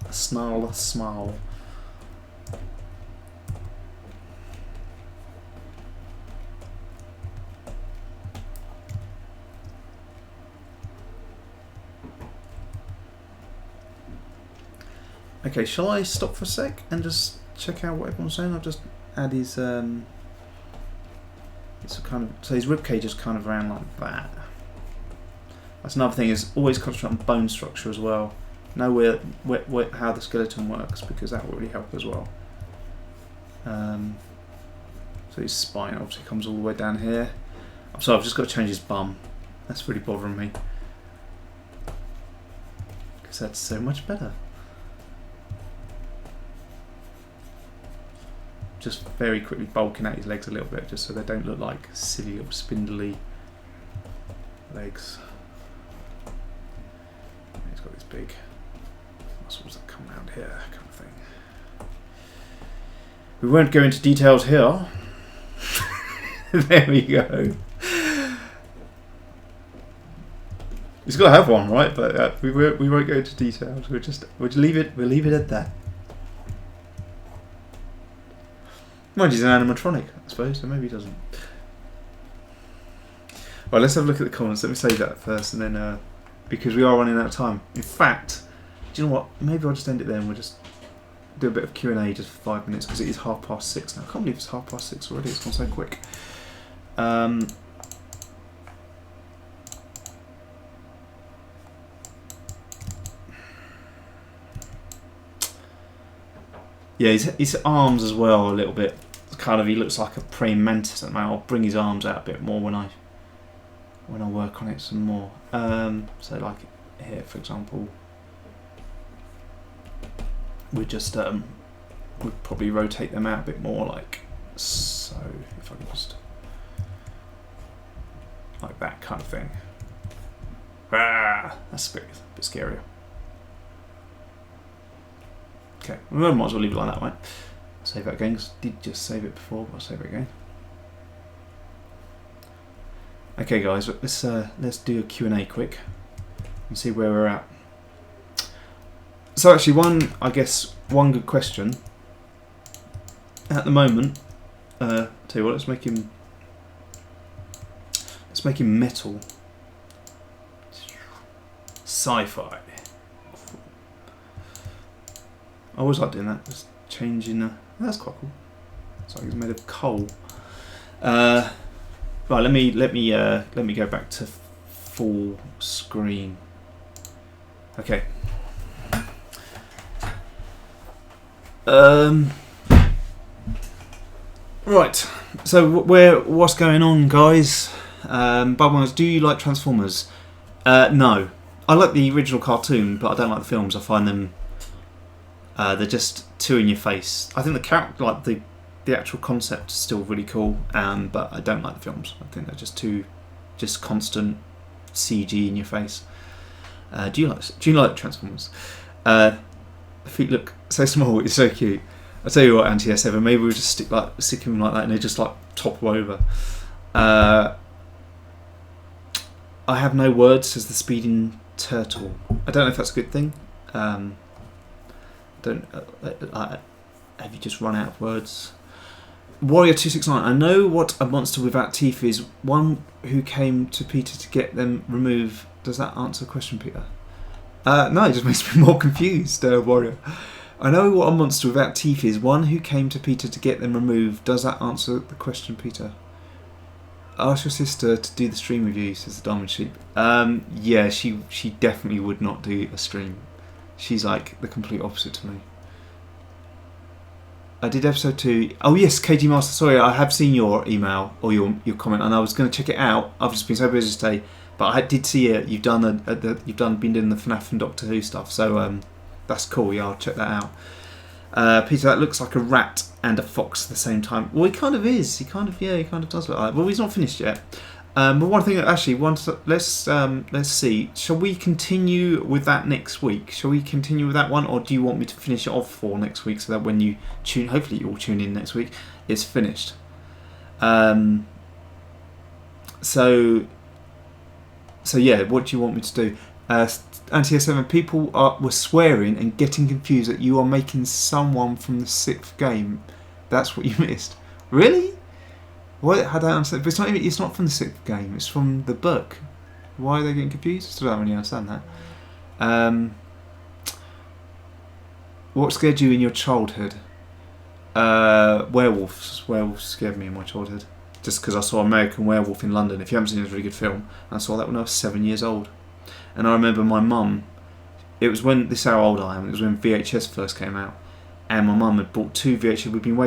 Okay, shall I stop for a sec and just check out what everyone's saying? I'll just add his it's a kind of, so his ribcage is kind of around like that. That's another thing, is always concentrate on bone structure as well. Know where how the skeleton works, because that will really help as well. So his spine obviously comes all the way down here. I'm sorry, I've just got to change his bum. That's really bothering me, because that's so much better. Just very quickly bulking out his legs a little bit, just so they don't look like silly little spindly legs. He's got these big muscles that come around here, kind of thing. We won't go into details here. There we go. He's got to have one, right? But we won't go into details. We'll leave it at that. Mind he's an animatronic, I suppose, so maybe he doesn't. Right, let's have a look at the comments. Let me save that first, and then because we are running out of time. In fact, do you know what? Maybe I'll just end it there, and we'll just do a bit of Q&A just for 5 minutes, because it is 6:30 now. I can't believe it's 6:30 already. It's gone so quick. Yeah, his arms as well a little bit. Kind of, he looks like a praying mantis at the moment. I'll bring his arms out a bit more when I work on it some more. So like here, for example, we just would probably rotate them out a bit more, like so. If I can just like that kind of thing. Ah, that's a bit scarier. Okay, we might as well leave it like that, right? Save that again, because I did just save it before, but I'll save it again. Okay guys, let's do a Q&A quick and see where we're at. So actually one good question at the moment, tell you what, let's make him metal. Sci-fi. I always like doing that, just changing the... That's quite cool. It's like it's made of coal. Right, let me go back to full screen. Okay. Right. So what's going on, guys? BubblegumMonsters, do you like Transformers? No. I like the original cartoon, but I don't like the films. I find them they're just too in your face. I think the character, like the actual concept, is still really cool, but I don't like the films. I think they're just constant CG in your face. Do you like Transformers? The feet look so small. It's so cute. I tell you what, Anti-S7, maybe we'll just stick him like that, and they just like topple over. I have no words, says the speeding turtle. I don't know if that's a good thing. Have you just run out of words? Warrior269. I know what a monster without teeth is. One who came to Peter to get them removed. Does that answer the question, Peter? No, it just makes me more confused, Warrior. I know what a monster without teeth is. One who came to Peter to get them removed. Does that answer the question, Peter? Ask your sister to do the stream with you, says the Diamond Sheep. Yeah, she definitely would not do a stream. She's like the complete opposite to me. I did episode 2. Oh yes, KG Master. Sorry, I have seen your email or your comment, and I was going to check it out. I've just been so busy today, but I did see it. You've been doing the FNAF and Doctor Who stuff, so that's cool. Yeah, I'll check that out. Peter, that looks like a rat and a fox at the same time. Well, he kind of is. He kind of does look like that. Well, he's not finished yet. But one thing, actually, let's see. Shall we continue with that next week? Shall we continue with that one, or do you want me to finish it off for next week so that when you hopefully you all tune in next week, it's finished. So yeah, what do you want me to do? Anti-S7, people were swearing and getting confused that you are making someone from the 6th game. That's what you missed. Really? What? I don't understand. But it's not from the 6th game. It's from the book. Why are they getting confused? I still don't really understand that. What scared you in your childhood? Werewolves. Werewolves scared me in my childhood. Just because I saw American Werewolf in London. If you haven't seen it, it's a really good film. I saw that when I was 7 years old. And I remember my mum, this is how old I am, it was when VHS first came out, and my mum had bought 2 VHS. We'd been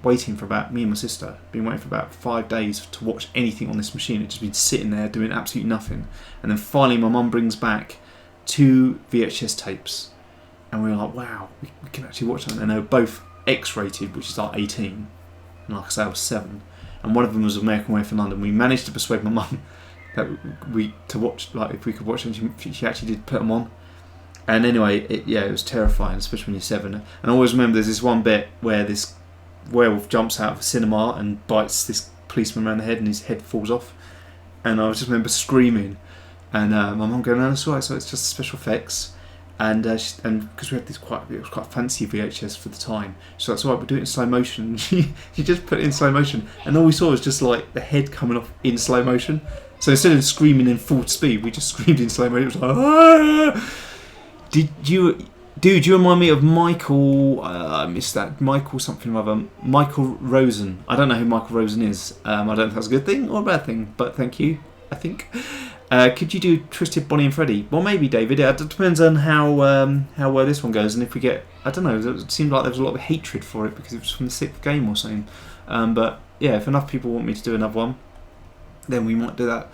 waiting for about, me and my sister, been waiting for about 5 days to watch anything on this machine. It'd just been sitting there doing absolutely nothing. And then finally my mum brings back 2 VHS tapes, and we were like, wow, we can actually watch them. And they were both X-rated, which is like 18, and like I say, I was 7. And one of them was American Werewolf in London. We managed to persuade my mum that to watch, like if we could watch them. She actually did put them on, and anyway, it was terrifying, especially when you're 7. And I always remember there's this one bit where this werewolf jumps out of a cinema and bites this policeman around the head, and his head falls off. And I just remember screaming, and my mum going, "No, that's all right. So it's just special effects." And because we had this it was quite fancy VHS for the time, so that's all right. We'll do it in slow motion. She just put it in slow motion, and all we saw was just like the head coming off in slow motion. So instead of screaming in full speed, we just screamed in slow motion. It was like, ah! Do you remind me of Michael? I missed that. Michael something or other. Michael Rosen. I don't know who Michael Rosen is. I don't know if that's a good thing or a bad thing, but thank you, I think. Could you do Twisted Bonnie and Freddy? Well, maybe, David. It depends on how well this one goes, and if we get, I don't know. It seemed like there was a lot of hatred for it because it was from the 6th game or something. But yeah, if enough people want me to do another one, then we might do that.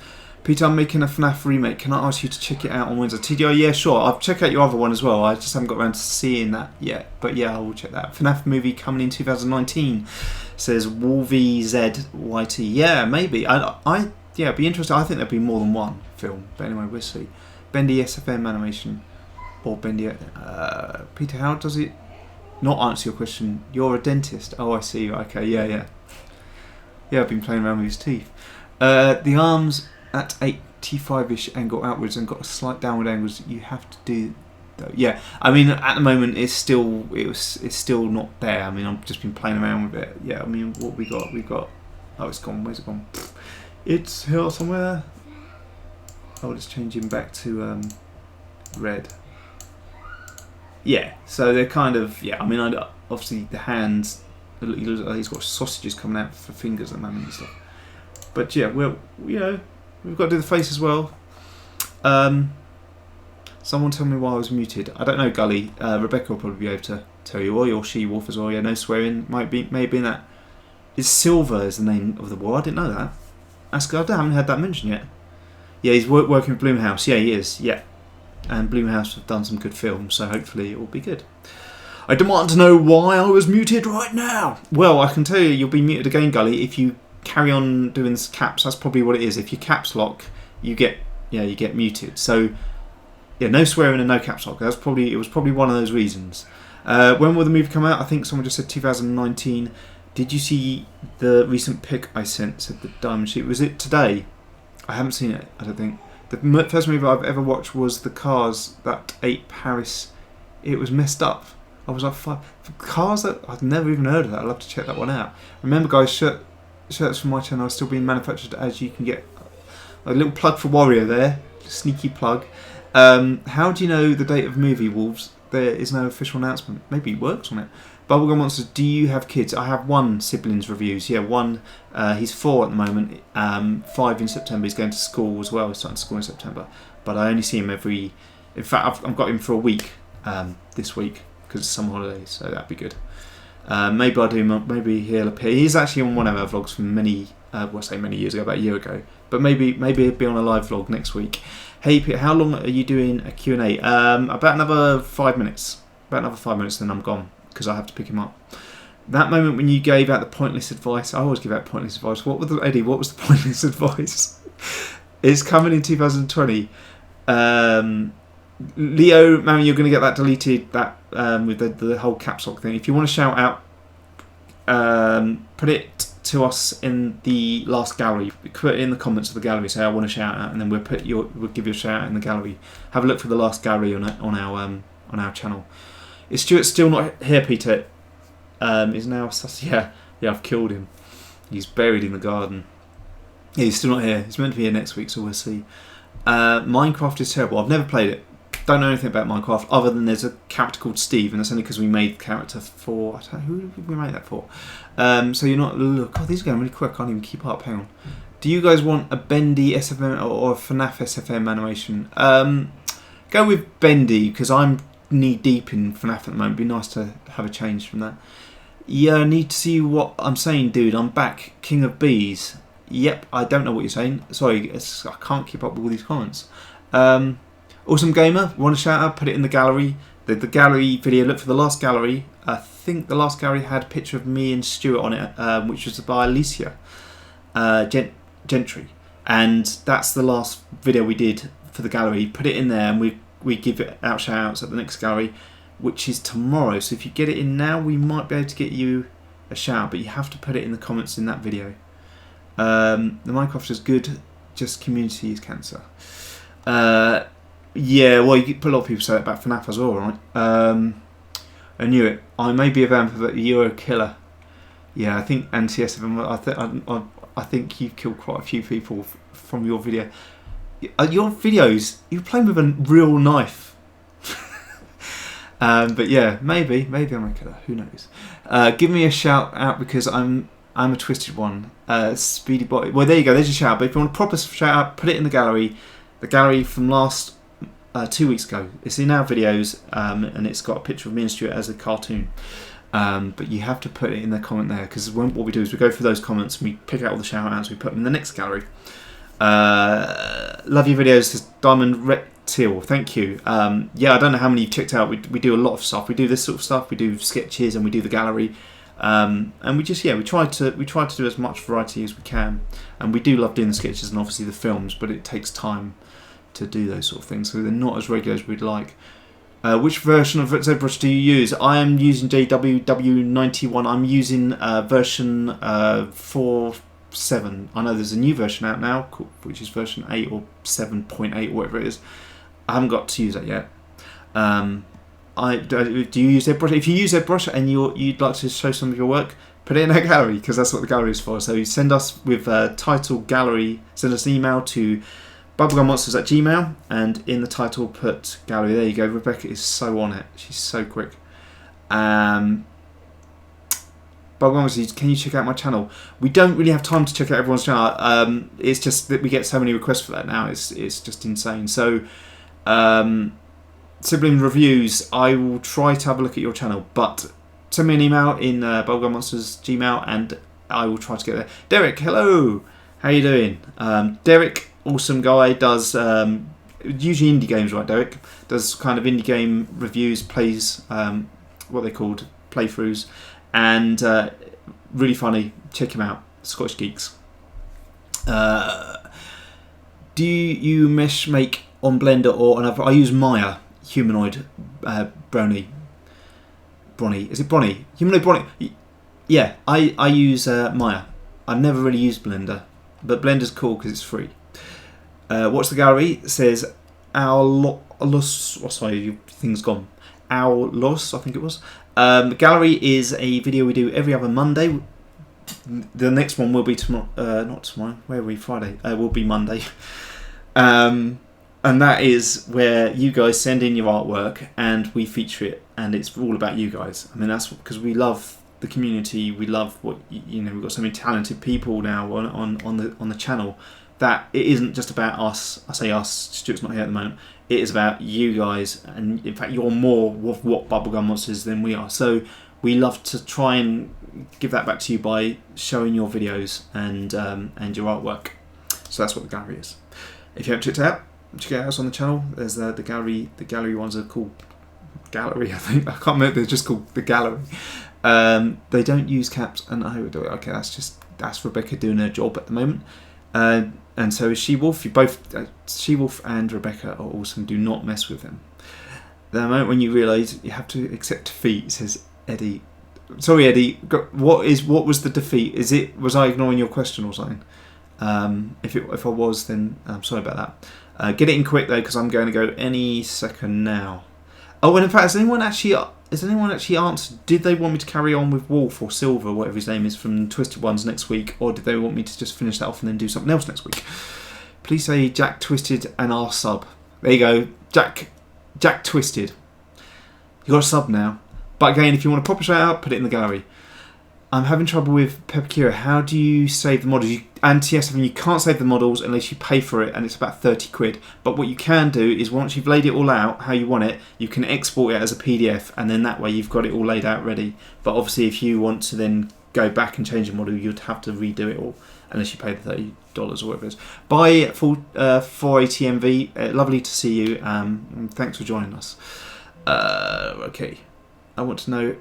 Peter, I'm making a FNAF remake. Can I ask you to check it out on Wednesday? TDO, yeah, sure. I'll check out your other one as well. I just haven't got around to seeing that yet. But yeah, I will check that. FNAF movie coming in 2019, says WolvyZYT. Yeah, maybe. Yeah, it'd be interesting. I think there'd be more than one film. But anyway, we'll see. Bendy SFM animation. Or Bendy... Peter, how does it not answer your question? You're a dentist. Oh, I see. Okay, yeah. Yeah, I've been playing around with his teeth. The arms at 85-ish angle outwards and got a slight downward angles. You have to do though. Yeah, I mean at the moment it's still not there. I mean I've just been playing around with it. Yeah, I mean what we got. Oh, it's gone. Where's it gone? It's here somewhere. Oh, let's change him back to red. Yeah, so they're kind of I mean obviously the hands. He's got sausages coming out for fingers at the moment and stuff. But yeah, well, we've got to do the face as well. Someone tell me why I was muted. I don't know, Gully. Rebecca will probably be able to tell you, or your she-wolf as well. Yeah, no swearing. Maybe in that. Is Silver is the name of the war? I didn't know that. That's good. I haven't heard that mentioned yet. Yeah, he's working with Blumhouse. Yeah, he is. Yeah, and Blumhouse have done some good films, so hopefully it will be good. I demand to know why I was muted right now. Well, I can tell you'll be muted again, Gully, if you carry on doing caps. That's probably what it is. If you caps lock, you get muted. So yeah, no swearing and no caps lock. It was probably one of those reasons. When will the movie come out? I think someone just said 2019. Did you see the recent pic I sent? Said the Diamond Sheet. Was it today? I haven't seen it, I don't think. The first movie I've ever watched was The Cars that ate Paris. It was messed up. I was like, Cars that I've never even heard of that. I'd love to check that one out. Remember, guys, shirts from my channel are still being manufactured, as you can get. A little plug for Warrior there. Sneaky plug. How do you know the date of movie, Wolves? There is no official announcement. Maybe he works on it. Bubblegummonsters, do you have kids? I have one siblings reviews. Yeah, one. He's 4 at the moment. 5 in September. He's going to school as well. He's starting school in September. But I only see him every. In fact, I've got him for a week this week because it's summer holidays, so that'd be good. Maybe I'll do. Maybe he'll appear. He's actually on one of our vlogs from many. Well, I say many years ago, about a year ago. But maybe he'll be on a live vlog next week. Hey, Peter, how long are you doing a Q&A? About another 5 minutes. About another 5 minutes, then I'm gone because I have to pick him up. That moment when you gave out the pointless advice, I always give out pointless advice. Eddie, what was the pointless advice? It's coming in 2020. Leo, man, you're going to get that deleted. That with the whole caps lock thing. If you want to shout out, put it to us in the last gallery. Put it in the comments of the gallery. Say I want to shout out, and then we'll give you a shout out in the gallery. Have a look for the last gallery on our channel. Is Stuart still not here, Peter? Is now yeah. I've killed him. He's buried in the garden. Yeah, he's still not here. He's meant to be here next week, so we'll see. Minecraft is terrible. I've never played it. Don't know anything about Minecraft other than there's a character called Steve, and that's only because we made the character for. I don't know who did we make that for. So you're not. Look, oh, these are going really quick. I can't even keep up. Hang on. Do you guys want a bendy SFM or a FNAF SFM animation? Go with bendy because I'm knee deep in FNAF at the moment. It'd be nice to have a change from that. Yeah, I need to see what I'm saying, dude. I'm back, King of Bees. Yep, I don't know what you're saying. Sorry, I can't keep up with all these comments. Awesome Gamer, want to shout out? Put it in the gallery. The gallery video. Look for the last gallery. I think the last gallery had a picture of me and Stuart on it, which was by Alicia Gentry, and that's the last video we did for the gallery. Put it in there, and we give it out shout outs at the next gallery, which is tomorrow. So if you get it in now, we might be able to get you a shout out, but you have to put it in the comments in that video. The Minecraft is good, just community is cancer. Yeah, well, you put a lot of people say that about FNAF as well, right? I knew it. I may be a vampire, but you're a killer. Yeah, I think NCS. I think you've killed quite a few people from your video. Your videos, you're playing with a real knife. But yeah, maybe I'm a killer. Who knows? Give me a shout out because I'm a twisted one. Speedy Bot. Well, there you go. There's your shout out. But if you want a proper shout out, put it in the gallery. The gallery from last 2 weeks ago. It's in our videos, and it's got a picture of me and Stuart as a cartoon. But you have to put it in the comment there because what we do is we go through those comments and we pick out all the shout outs. We put them in the next gallery. Love your videos, says Diamond Reptile. Thank you. Yeah, I don't know how many you've checked out. We do a lot of stuff. We do this sort of stuff. We do sketches and we do the gallery. And we try to do as much variety as we can. And we do love doing the sketches and obviously the films, but it takes time to do those sort of things, so they're not as regular as we'd like. Which version of ZBrush do you use? I am using JWW91. I'm using version 4.7. I know there's a new version out now, which is version 8 or 7.8, whatever it is. I haven't got to use that yet. Do you use ZBrush? If you use ZBrush and you'd like to show some of your work, put it in a gallery because that's what the gallery is for. So you send us with title gallery. Send us an email to BubblegumMonsters@gmail.com and in the title put gallery. There you go. Rebecca is so on it. She's so quick. Bubblegummonsters, can you check out my channel? We don't really have time to check out everyone's channel. It's just that we get so many requests for that now. It's just insane. So sibling reviews, I will try to have a look at your channel, but send me an email in BubblegumMonsters Gmail and I will try to get there. Derek, hello. How you doing? Derek, awesome guy, does usually indie games, right, Derek? Does kind of indie game reviews, plays, what they're called, playthroughs, and really funny. Check him out, Scottish Geeks. Do you mesh make on Blender or another? I use Maya, humanoid brownie. Bronny. Is it Bronny? Humanoid Bronny. Yeah, I use Maya. I've never really used Blender, but Blender's cool because it's free. Watch the gallery. It says Los. Oh, sorry, your thing's gone. Los, I think it was. The gallery is a video we do every other Monday. The next one will be tomorrow. Not tomorrow. Where are we? Friday. Will be Monday. And that is where you guys send in your artwork and we feature it, and it's all about you guys. I mean, that's because we love the community. We love what you know. We've got so many talented people now on the channel that it isn't just about us. I say us. Stuart's not here at the moment. It is about you guys, and in fact, you're more of what Bubblegum Monsters than we are. So we love to try and give that back to you by showing your videos and your artwork. So that's what the gallery is. If you haven't checked it out, check it out on the channel. There's the gallery. The gallery ones are called gallery. I think I can't remember. They're just called the gallery. They don't use caps, and I would do it. Okay, that's Rebecca doing her job at the moment. And so is She-Wolf. You both, She-Wolf and Rebecca are awesome. Do not mess with them. The moment when you realise you have to accept defeat, says Eddie. Sorry, Eddie. What was the defeat? Was I ignoring your question or something? If I was, then I'm sorry about that. Get it in quick though, because I'm going to go any second now. Oh, and in fact, has anyone actually answered? Did they want me to carry on with Wolf or Silver, whatever his name is, from Twisted Ones next week, or did they want me to just finish that off and then do something else next week? Please say Jack Twisted and our sub. There you go, Jack Twisted. You got a sub now. But again, if you want to pop it straight out, put it in the gallery. I'm having trouble with Pepakira. How do you save the models? And TS7, you can't save the models unless you pay for it, and it's about 30 quid. But what you can do is once you've laid it all out how you want it, you can export it as a PDF, and then that way you've got it all laid out ready. But obviously if you want to then go back and change the model, you'd have to redo it all, unless you pay the $30 or whatever it is. Bye, full 480MV. Lovely to see you. Thanks for joining us. Okay. I want to know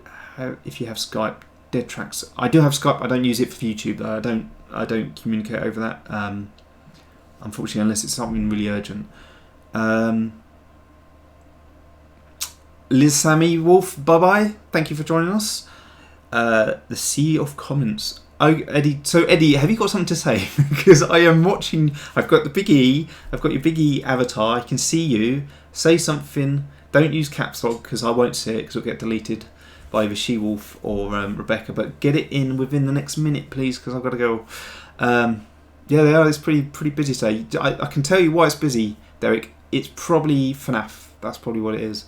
if you have Skype. Dead tracks. I do have Skype. I don't use it for YouTube though. I don't communicate over that. Unfortunately, unless it's something really urgent. Liz Sammy Wolf, bye bye. Thank you for joining us. The sea of comments. Oh, Eddie. So Eddie, have you got something to say? Because I am watching. I've got the big E. I've got your big E avatar. I can see you. Say something. Don't use caps lock because I won't see it because it'll get deleted by either She-Wolf or Rebecca, but get it in within the next minute, please, because I've got to go. Yeah, they are. It's pretty busy today. I can tell you why it's busy, Derek. It's probably FNAF. That's probably what it is.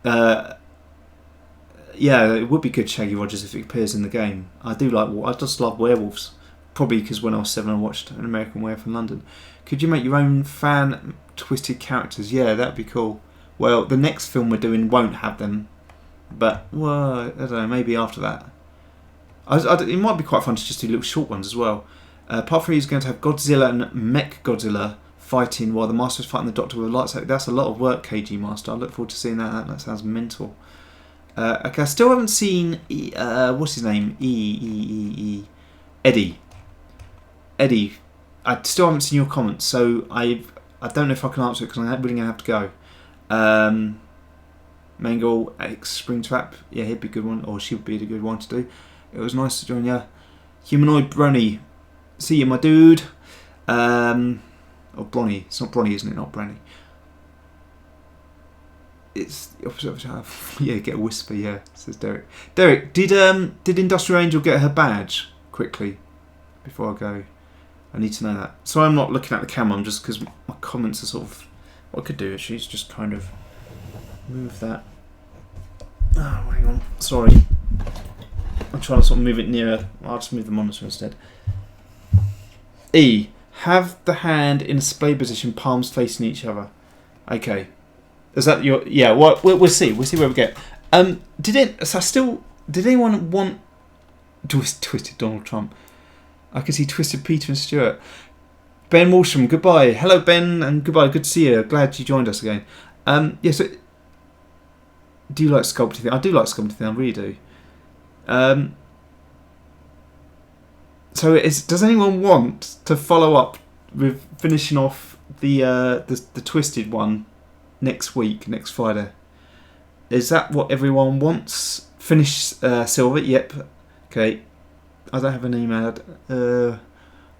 Yeah, it would be good, Shaggy Rogers, if it appears in the game. I just love werewolves. Probably because when I was 7, I watched An American Werewolf in London. Could you make your own fan twisted characters? Yeah, that'd be cool. Well, the next film we're doing won't have them. But, well, I don't know, maybe after that. It might be quite fun to just do little short ones as well. Part 3 is going to have Godzilla and Mech Godzilla fighting while the Master's fighting the Doctor with a lightsaber. That's a lot of work, KG Master. I look forward to seeing that. That sounds mental. Okay, I still haven't seen, what's his name? Eddie. Eddie. I still haven't seen your comments, so I don't know if I can answer it because I'm really going to have to go. Mangle X Springtrap, yeah, he'd be a good one, or she would be a good one to do. It was nice to join you. Humanoid Brony, see you, my dude. Or Bronny, it's not Bronny, isn't it? Not Brony. It's the opposite of half. Yeah, get a whisper. Yeah, says Derek. Derek, did Industrial Angel get her badge quickly before I go? I need to know that. So I'm not looking at the camera. I'm just because my comments are sort of. What I could do is she's just kind of move that. Oh, hang on. Sorry. I'm trying to sort of move it nearer. I'll just move the monitor instead. E. Have the hand in a splay position, palms facing each other. Okay. Is that your... Yeah, well, we'll see. We'll see where we get. Did anyone want... Twisted Donald Trump. I can see Twisted Peter and Stuart. Ben Walsham, goodbye. Hello, Ben, and goodbye. Good to see you. Glad you joined us again. Yeah, so... Do you like sculpting? I do like sculpting. I really do. So, does anyone want to follow up with finishing off the Twisted one next week, next Friday? Is that what everyone wants? Finish Silver. Yep. Okay. I don't have an email.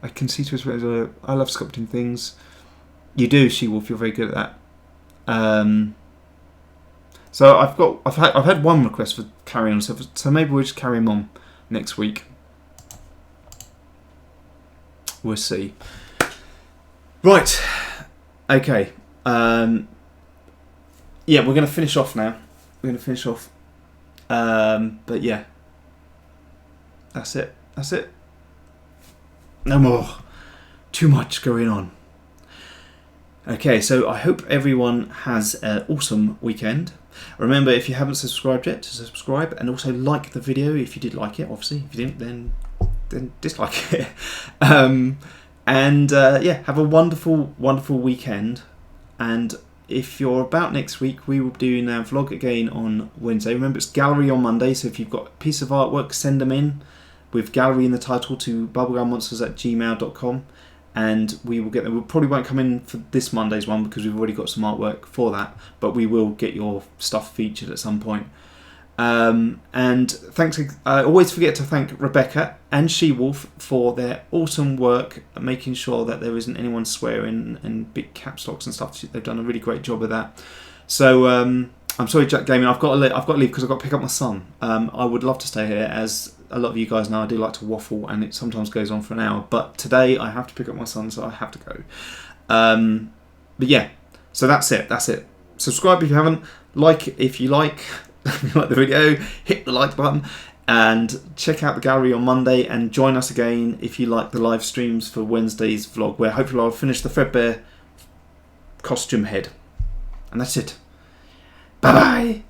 I can see to I love sculpting things. You do, She-Wolf. You're very good at that. So I've had one request for carry on stuff. So maybe we'll just carry him on next week. We'll see. Right. Okay. Yeah, we're going to finish off now. We're going to finish off. But yeah. That's it. That's it. No more. Too much going on. Okay, so I hope everyone has an awesome weekend. Remember, if you haven't subscribed yet, to subscribe and also like the video if you did like it. Obviously, if you didn't, then dislike it. Yeah, have a wonderful, wonderful weekend. And if you're about next week, we will be doing a vlog again on Wednesday. Remember, it's gallery on Monday, so if you've got a piece of artwork, send them in with gallery in the title to bubblegummonsters@gmail.com. And we will get them. We probably won't come in for this Monday's one because we've already got some artwork for that, but we will get your stuff featured at some point. And thanks. I always forget to thank Rebecca and She-Wolf for their awesome work at making sure that there isn't anyone swearing and big caps locks and stuff. They've done a really great job of that. So I'm sorry, Jack Gaming. I've got to leave because I've got to pick up my son. I would love to stay here, as a lot of you guys know I do like to waffle, and it sometimes goes on for an hour. But today I have to pick up my son, so I have to go. But yeah, so that's it. That's it. Subscribe if you haven't. Like if you like. If you like the video, hit the like button, and check out the gallery on Monday, and join us again if you like the live streams for Wednesday's vlog, where hopefully I'll finish the Fredbear costume head. And that's it. Bye bye.